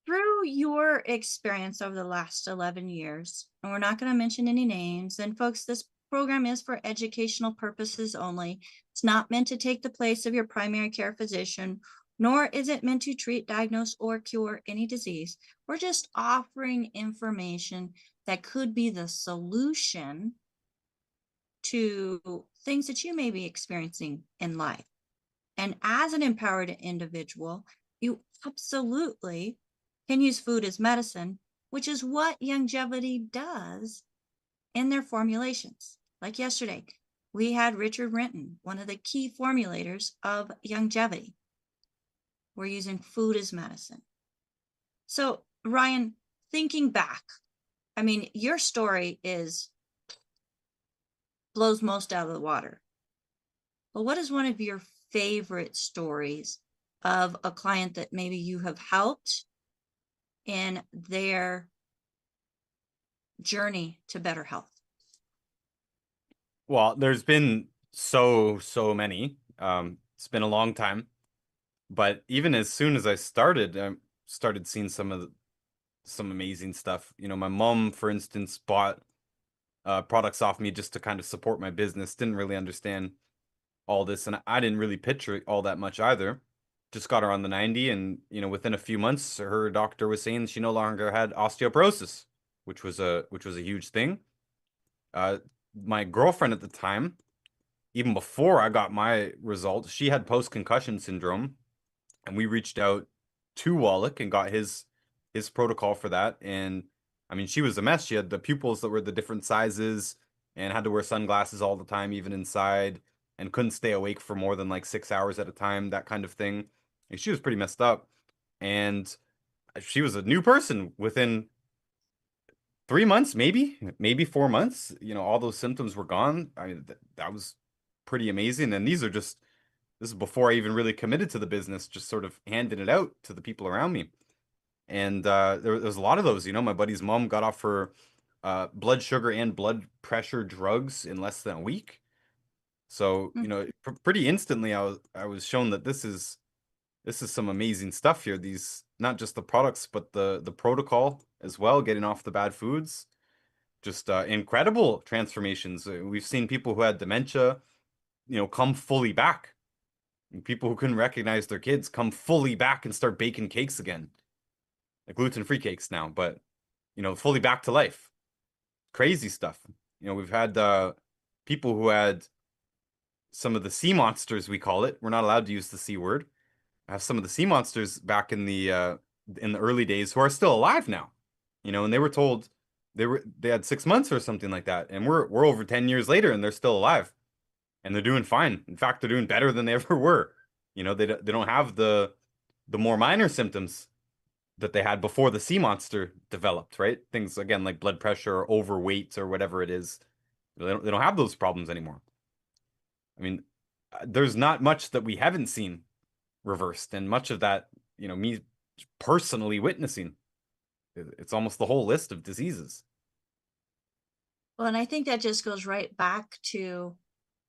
through your experience over the last 11 years, and we're not going to mention any names, and folks, this program is for educational purposes only. It's not meant to take the place of your primary care physician, nor is it meant to treat, diagnose, or cure any disease. We're just offering information that could be the solution to things that you may be experiencing in life. And as an empowered individual, you absolutely can use food as medicine, which is what longevity does in their formulations. Like yesterday, we had Richard Renton, one of the key formulators of longevity. We're using food as medicine. So, Ryan, thinking back, I mean, your story blows most out of the water. But what is one of your favorite stories of a client that maybe you have helped in their journey to better health?
Well, there's been so many. It's been a long time, but even as soon as I started seeing some amazing stuff. You know, my mom, for instance, bought products off me just to kind of support my business. Didn't really understand all this, and I didn't really picture it all that much either. Just got her on the 90, and you know, within a few months, her doctor was saying she no longer had osteoporosis, which was a huge thing. My girlfriend at the time, even before I got my results, she had post-concussion syndrome, and we reached out to Wallach and got his protocol for that. And I mean, she was a mess. She had the pupils that were the different sizes and had to wear sunglasses all the time, even inside, and couldn't stay awake for more than like 6 hours at a time, that kind of thing. And she was pretty messed up. And she was a new person within 3 months, maybe 4 months. You know, all those symptoms were gone. I mean, that was pretty amazing. And this is before I even really committed to the business, just sort of handing it out to the people around me. And there was a lot of those. You know, my buddy's mom got off her blood sugar and blood pressure drugs in less than a week. So, you know, pretty instantly I was shown that this is some amazing stuff here. These, not just the products, but the protocol as well, getting off the bad foods. Just incredible transformations. We've seen people who had dementia come fully back. And people who couldn't recognize their kids come fully back and start baking cakes again, like gluten-free cakes now, but fully back to life. Crazy stuff. We've had people who had some of the sea monsters, we call it. We're not allowed to use the C word. I have some of the sea monsters back in the early days who are still alive now. And they were told they had 6 months or something like that, and we're over 10 years later and they're still alive. And they're doing fine. In fact, they're doing better than they ever were. They don't have the more minor symptoms that they had before the sea monster developed, right? Things again like blood pressure or overweight or whatever it is. They don't have those problems anymore. I mean, there's not much that we haven't seen reversed, and much of that, me personally witnessing. It's almost the whole list of diseases.
Well, and I think that just goes right back to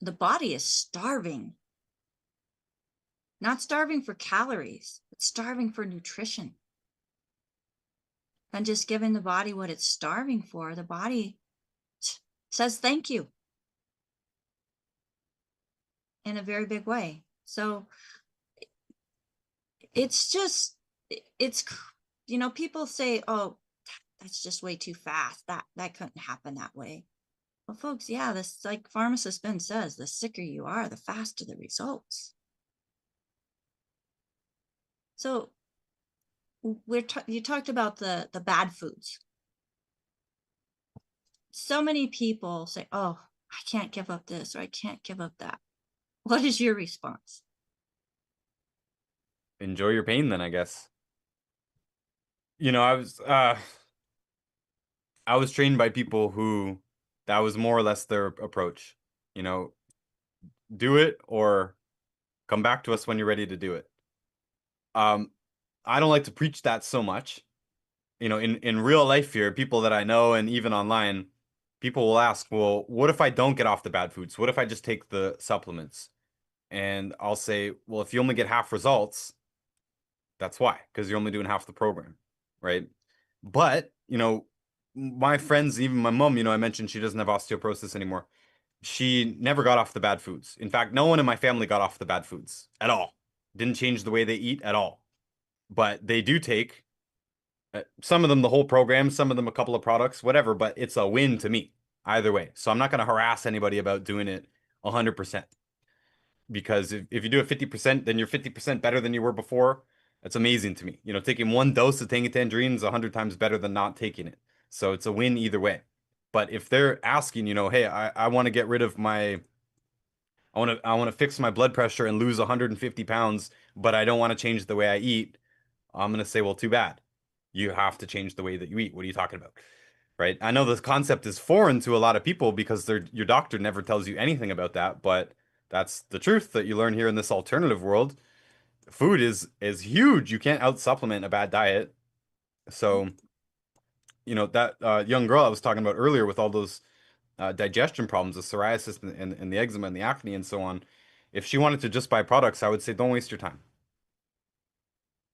the body is starving. Not starving for calories, but starving for nutrition. And just giving the body what it's starving for, the body says thank you in a very big way. So it's just, people say, oh, that's just way too fast. That couldn't happen that way. Well, folks, yeah, this, like pharmacist Ben says, the sicker you are, the faster the results. So you talked about the bad foods. So many people say, oh, I can't give up this or I can't give up that. What is your response?
Enjoy your pain then, I guess. I was trained by people who that was more or less their approach. Do it or come back to us when you're ready to do it. I don't like to preach that so much. In real life here, people that I know and even online, people will ask, well, what if I don't get off the bad foods? What if I just take the supplements? And I'll say, well, if you only get half results, that's why, because you're only doing half the program, right? But, my friends, even my mom, I mentioned she doesn't have osteoporosis anymore. She never got off the bad foods. In fact, no one in my family got off the bad foods at all. Didn't change the way they eat at all. But they do take some of them the whole program, some of them a couple of products, whatever, but it's a win to me either way. So I'm not going to harass anybody about doing it 100%. Because if you do it 50%, then you're 50% better than you were before. That's amazing to me. Taking one dose of Tangerine is 100 times better than not taking it. So it's a win either way. But if they're asking, hey, I want to get rid of I want to fix my blood pressure and lose 150 pounds, but I don't want to change the way I eat, I'm going to say, well, too bad. You have to change the way that you eat. What are you talking about? Right? I know this concept is foreign to a lot of people because your doctor never tells you anything about that, but that's the truth that you learn here in this alternative world. Food is huge. You can't out supplement a bad diet. So, that young girl I was talking about earlier with all those digestion problems, the psoriasis and the eczema and the acne and so on, if she wanted to just buy products, I would say don't waste your time.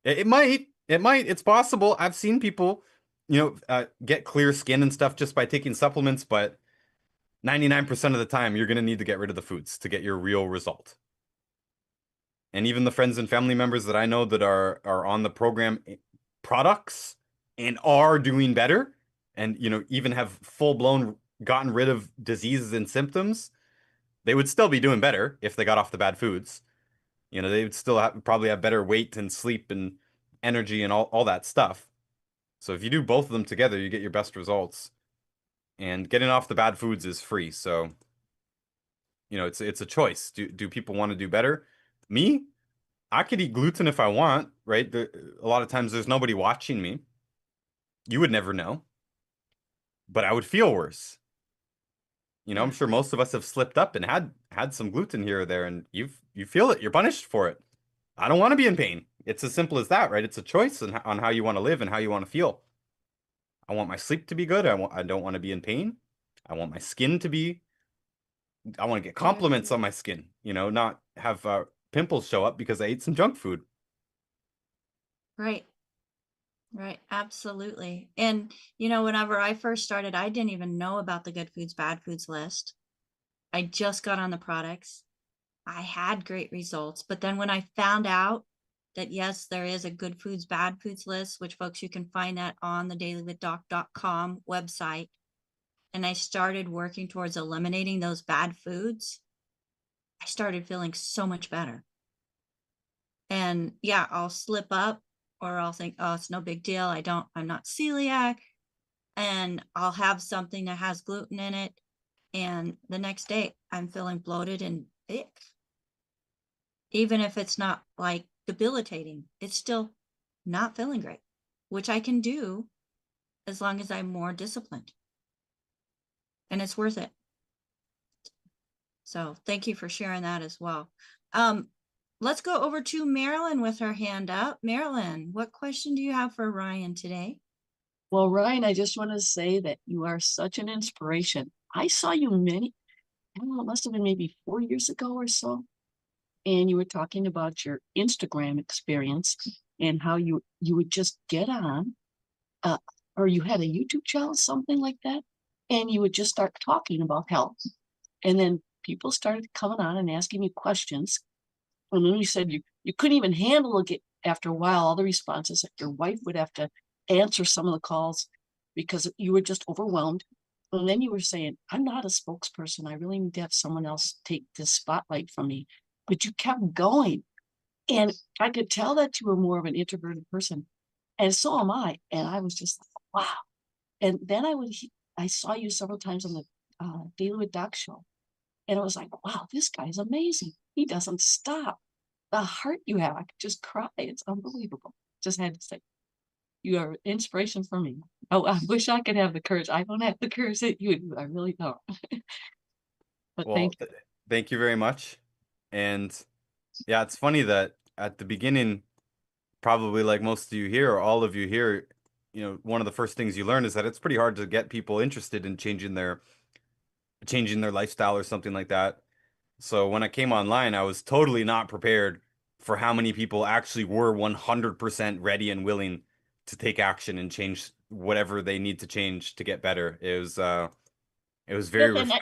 It might, it's possible. I've seen people, get clear skin and stuff just by taking supplements, but 99% of the time, you're going to need to get rid of the foods to get your real result. And even the friends and family members that I know that are on the program products and are doing better and, even have full-blown gotten rid of diseases and symptoms, they would still be doing better if they got off the bad foods. They would still probably have better weight and sleep and energy and all that stuff. So if you do both of them together, you get your best results. And getting off the bad foods is free. So, it's a choice. Do people want to do better? Me, I could eat gluten if I want, right? A lot of times there's nobody watching me. You would never know. But I would feel worse. I'm sure most of us have slipped up and had some gluten here or there, and you feel it. You're punished for it. I don't want to be in pain. It's as simple as that, right? It's a choice on how you want to live and how you want to feel. I want my sleep to be good. I don't want to be in pain. I want my skin to be. I want to get compliments on my skin. Not have pimples show up because I ate some junk food.
Right. Absolutely. And, whenever I first started, I didn't even know about the good foods, bad foods list. I just got on the products. I had great results. But then when I found out that, yes, there is a good foods, bad foods list, which folks, you can find that on the DailywithDoc.com website. And I started working towards eliminating those bad foods. I started feeling so much better. And yeah, I'll slip up, or I'll think, oh, it's no big deal. I'm not celiac, and I'll have something that has gluten in it. And the next day I'm feeling bloated and thick. Even if it's not like debilitating, it's still not feeling great, which I can do as long as I'm more disciplined. And it's worth it. So thank you for sharing that as well. Let's go over to Marilyn with her hand up. Marilyn, what question do you have for Ryan today?
Well, Ryan, I just want to say that you are such an inspiration. I saw you I don't know, it must have been maybe 4 years ago or so. And you were talking about your Instagram experience and how you would just get on, or you had a YouTube channel, something like that, and you would just start talking about health. And then people started coming on and asking you questions. And then you said you couldn't even handle it after a while, all the responses, that your wife would have to answer some of the calls because you were just overwhelmed. And then you were saying, I'm not a spokesperson. I really need to have someone else take this spotlight from me. But you kept going. And I could tell that you were more of an introverted person. And so am I. And I was just like, wow. And then I saw you several times on the Daily with Doc show. And I was like, wow, this guy's amazing. He doesn't stop. The heart you have, I could just cry. It's unbelievable. Just had to say, you are an inspiration for me. Oh, I wish I could have the courage. I don't have the courage that you do. I really don't. But
Well, thank you very much. And yeah, it's funny that at the beginning, probably like most of you here, or all of you here, one of the first things you learn is that it's pretty hard to get people interested in changing their lifestyle or something like that. So when I came online, I was totally not prepared for how many people actually were 100% ready and willing to take action and change whatever they need to change to get better. It was very refreshing.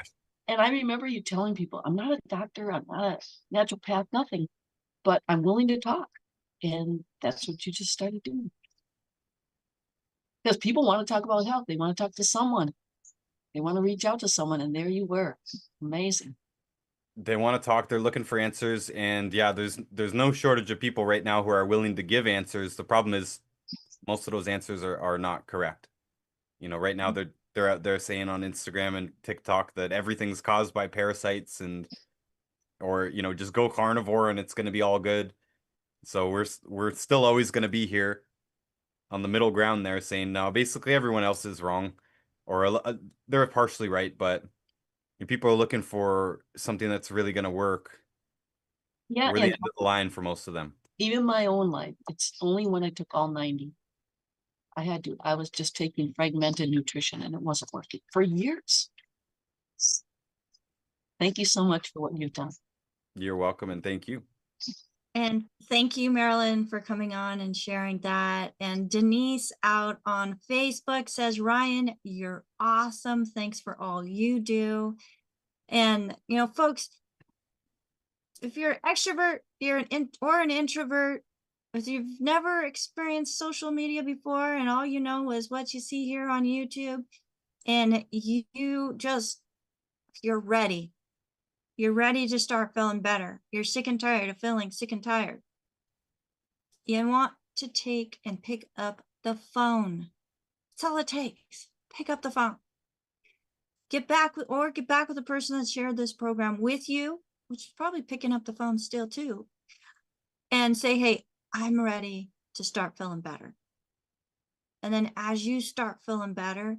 And I remember you telling people, I'm not a doctor, I'm not a naturopath, nothing, but I'm willing to talk. And that's what you just started doing. Because people want to talk about health. They want to talk to someone. They want to reach out to someone. And there you were. Amazing.
They want to talk. They're looking for answers. And yeah, there's no shortage of people right now who are willing to give answers. The problem is most of those answers are not correct. Right now they're out there saying on Instagram and TikTok that everything's caused by parasites or just go carnivore and it's going to be all good. So we're still always going to be here on the middle ground there saying, no, basically everyone else is wrong, or they're partially right, but people are looking for something that's really going to work.
Yeah.
We're the end of the line for most of them.
Even my own life, it's only when I took all 90. I was just taking fragmented nutrition and it wasn't working for years. Thank you so much for what you've done.
You're welcome, and thank you.
And thank you, Marilyn, for coming on and sharing that. And Denise out on Facebook says, Ryan, you're awesome. Thanks for all you do. And, folks, if you're an extrovert, or an introvert, if you've never experienced social media before and all you know is what you see here on YouTube, and you're ready. You're ready to start feeling better. You're sick and tired of feeling sick and tired. You want to take and pick up the phone. That's all it takes. Pick up the phone. Get back with the person that shared this program with you, which is probably picking up the phone still too, and say, hey, I'm ready to start feeling better. And then as you start feeling better,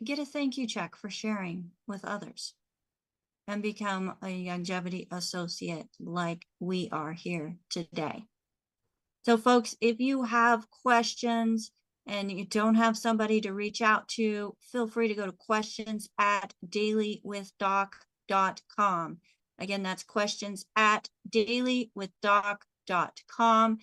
get a thank you check for sharing with others and become a longevity associate like we are here today. So folks, if you have questions and you don't have somebody to reach out to, feel free to go to questions@dailywithdoc.com. Again, that's questions@dailywithdoc.com.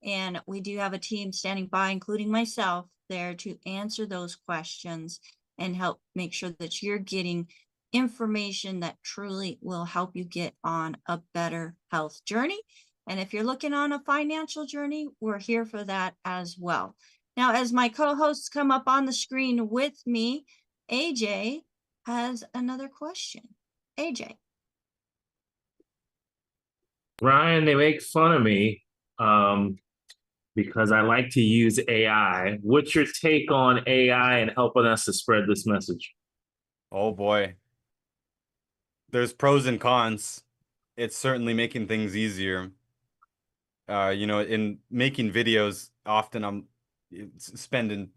And we do have a team standing by, including myself, there to answer those questions and help make sure that you're getting information that truly will help you get on a better health journey. And if you're looking on a financial journey, we're here for that as well. Now, as my co-hosts come up on the screen with me, AJ has another question. AJ.
Ryan, they make fun of me because I like to use AI. What's your take on AI and helping us to spread this message?
Oh boy. There's pros and cons. It's certainly making things easier. In making videos, often I'm spending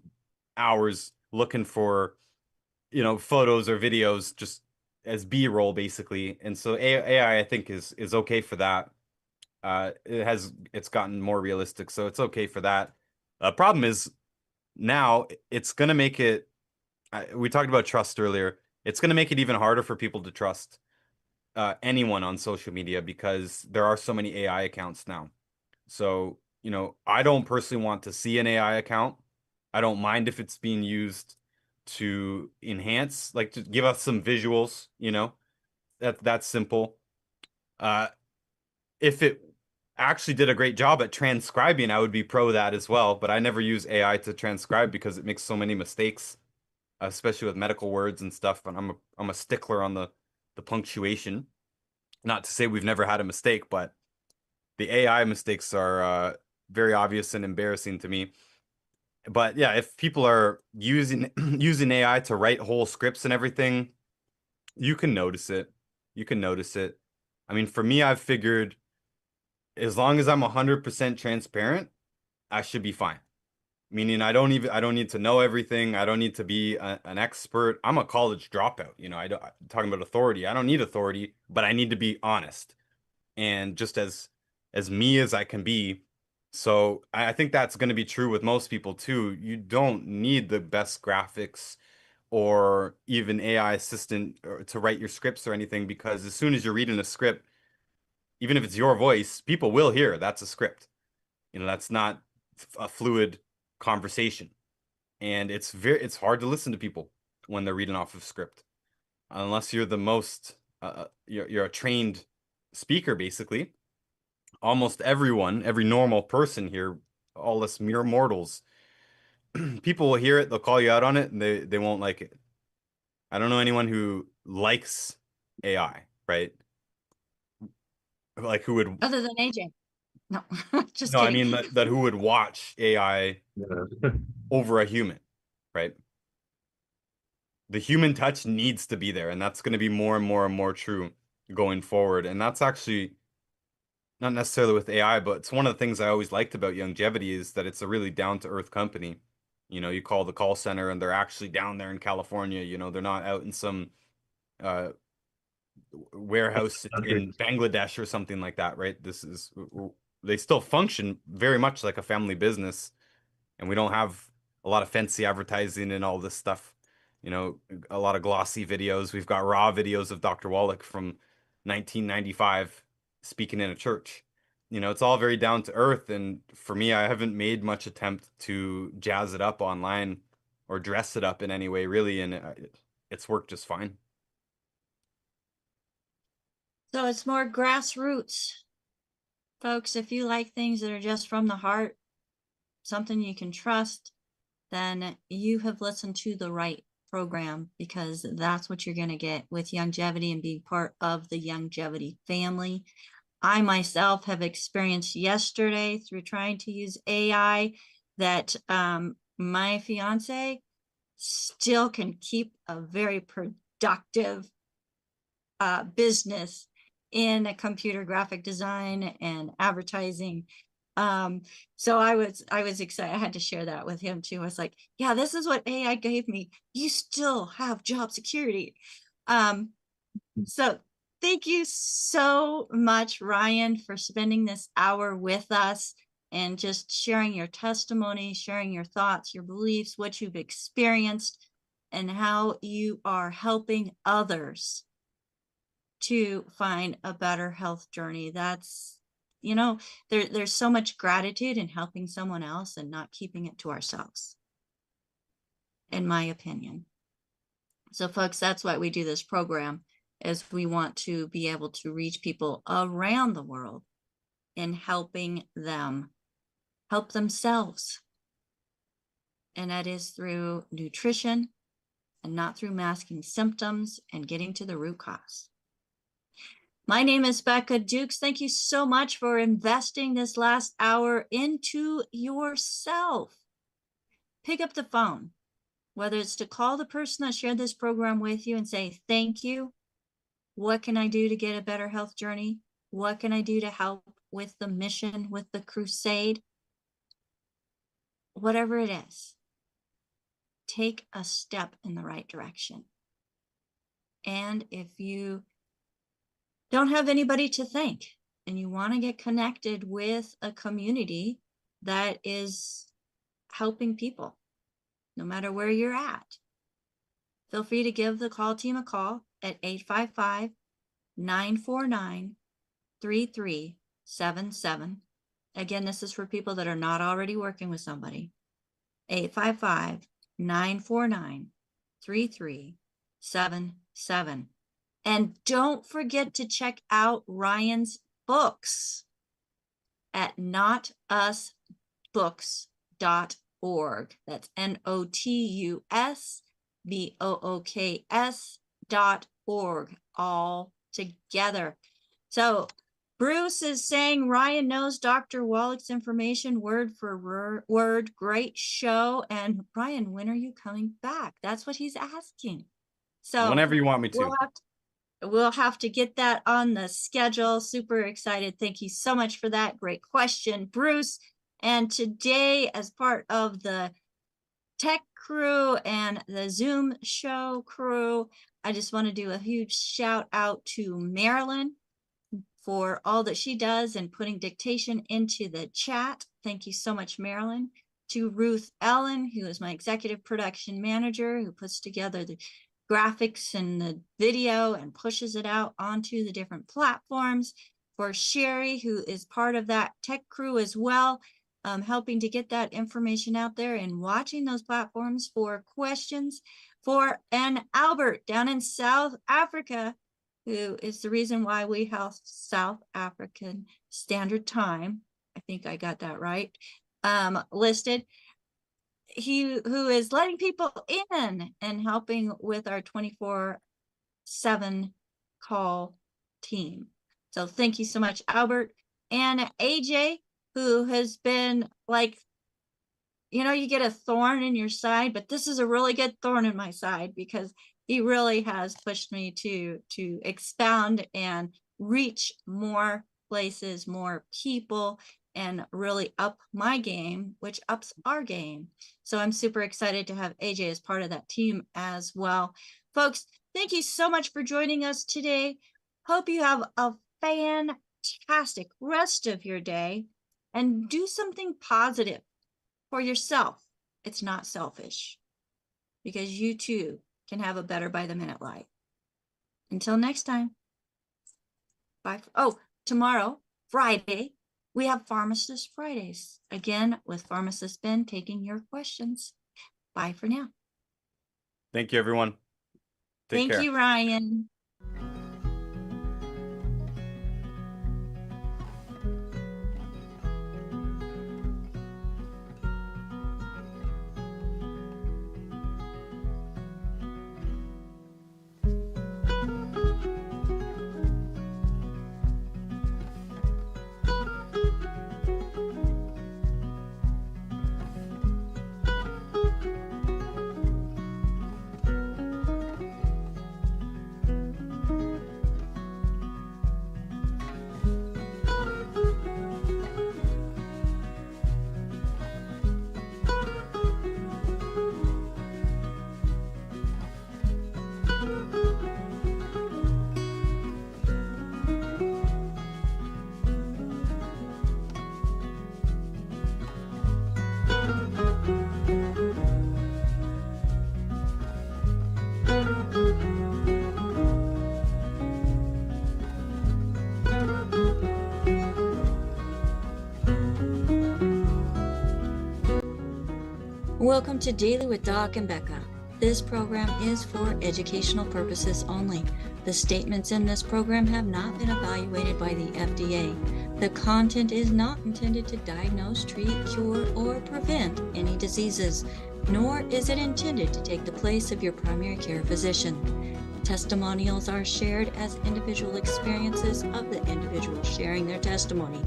hours looking for, photos or videos just as B-roll basically. And so AI, I think is okay for that. It's gotten more realistic, so it's okay for that. Problem is now it's going to make it, we talked about trust earlier. It's going to make it even harder for people to trust anyone on social media because there are so many AI accounts now. So, I don't personally want to see an AI account. I don't mind if it's being used to enhance, like to give us some visuals, that's simple. If it actually did a great job at transcribing, I would be pro that as well. But I never use AI to transcribe because it makes so many mistakes, especially with medical words and stuff. And I'm a stickler on the punctuation. Not to say we've never had a mistake, but the AI mistakes are very obvious and embarrassing to me. But yeah, if people are using AI to write whole scripts and everything, you can notice it. I mean, for me, I've figured as long as I'm 100% transparent, I should be fine. Meaning I don't need to know everything. I don't need to be an expert. I'm a college dropout. Talking about authority. I don't need authority, but I need to be honest and just as me as I can be. So I think that's going to be true with most people too. You don't need the best graphics or even AI assistant to write your scripts or anything, because as soon as you're reading a script, even if it's your voice, people will hear that's a script. That's not a fluid conversation. And it's hard to listen to people when they're reading off of script. Unless you're the most you're a trained speaker basically. Almost everyone, every normal person here, all us mere mortals, people will hear it, they'll call you out on it, and they won't like it. I don't know anyone who likes AI, right? Like who would,
Other than AJ. No, just
no, I
kidding.
mean that who would watch AI
Yeah.
over a human, right? The human touch needs to be there, and that's going to be more and more and more true going forward. And that's actually not necessarily with AI, but it's one of the things I always liked about Longevity is that it's a really down-to-earth company. You call the call center and they're actually down there in California. They're not out in some warehouse in Bangladesh or something like that, right? They still function very much like a family business, and we don't have a lot of fancy advertising and all this stuff. A lot of glossy videos. We've got raw videos of Dr. Wallach from 1995 speaking in a church. It's all very down to earth. And for me, I haven't made much attempt to jazz it up online or dress it up in any way, really. And it's worked just fine.
So it's more grassroots. Folks, if you like things that are just from the heart, something you can trust, then you have listened to the right program, because that's what you're going to get with Longevity and being part of the Longevity family. I myself have experienced yesterday through trying to use AI that my fiance still can keep a very productive business in a computer graphic design and advertising. So I was excited. I had to share that with him too. I was like, yeah, this is what AI gave me. You still have job security. So thank you so much, Ryan, for spending this hour with us and just sharing your testimony, sharing your thoughts, your beliefs, what you've experienced, and how you are helping others to find a better health journey. That's, there's so much gratitude in helping someone else and not keeping it to ourselves, in my opinion. So folks, that's why we do this program, is we want to be able to reach people around the world in helping them help themselves. And that is through nutrition and not through masking symptoms and getting to the root cause. My name is Becca Dukes. Thank you so much for investing this last hour into yourself. Pick up the phone, whether it's to call the person that shared this program with you and say, thank you. What can I do to get a better health journey? What can I do to help with the mission, with the crusade? Whatever it is, take a step in the right direction. And if you don't have anybody to thank and you want to get connected with a community that is helping people, no matter where you're at, feel free to give the call team a call at 855-949-3377. Again, this is for people that are not already working with somebody. 855-949-3377. And don't forget to check out Ryan's books at notusbooks.org. That's notusbooks.org, all together. So Bruce is saying Ryan knows Dr. Wallach's information word for word. Great show. And Ryan, when are you coming back? That's what he's asking. So
whenever you want me to.
We'll have to get that on the schedule. Super excited. Thank you so much for that. Great question, Bruce. And today, as part of the tech crew and the Zoom show crew, I just want to do a huge shout out to Marilyn for all that she does and putting dictation into the chat. Thank you so much, Marilyn. To Ruth Ellen, who is my executive production manager, who puts together the graphics and the video and pushes it out onto the different platforms. For Sherry, who is part of that tech crew as well, helping to get that information out there and watching those platforms for questions. For Albert down in South Africa, who is the reason why we have South African Standard Time. I think I got that right. Listed. Who is letting people in and helping with our 24/7 call team. So thank you so much, Albert. And AJ, who has been like, you get a thorn in your side, but this is a really good thorn in my side because he really has pushed me to expound and reach more places, more people, and really up my game, which ups our game. So I'm super excited to have AJ as part of that team as well. Folks, thank you so much for joining us today. Hope you have a fantastic rest of your day and do something positive for yourself. It's not selfish because you too can have a better by the minute life. Until next time. Bye. Oh, tomorrow, Friday, we have Pharmacist Fridays, again, with Pharmacist Ben taking your questions. Bye for now.
Thank you, everyone. Take care.
Thank you, Ryan. Welcome to Daily with Doc and Becca, This program is for educational purposes only. The statements in this program have not been evaluated by the FDA. The content is not intended to diagnose, treat, cure, or prevent any diseases, nor is it intended to take the place of your primary care physician. Testimonials are shared as individual experiences of the individual sharing their testimony.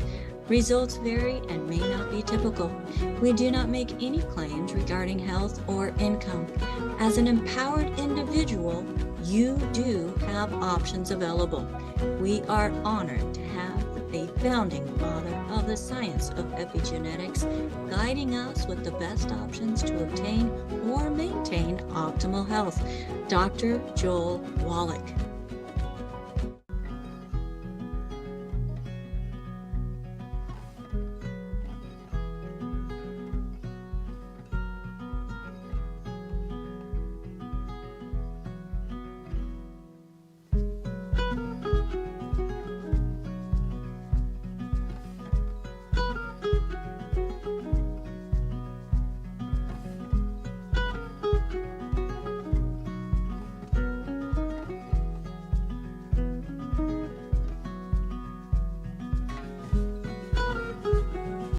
Results vary and may not be typical. We do not make any claims regarding health or income. As an empowered individual, you do have options available. We are honored to have a founding father of the science of epigenetics guiding us with the best options to obtain or maintain optimal health, Dr. Joel Wallach.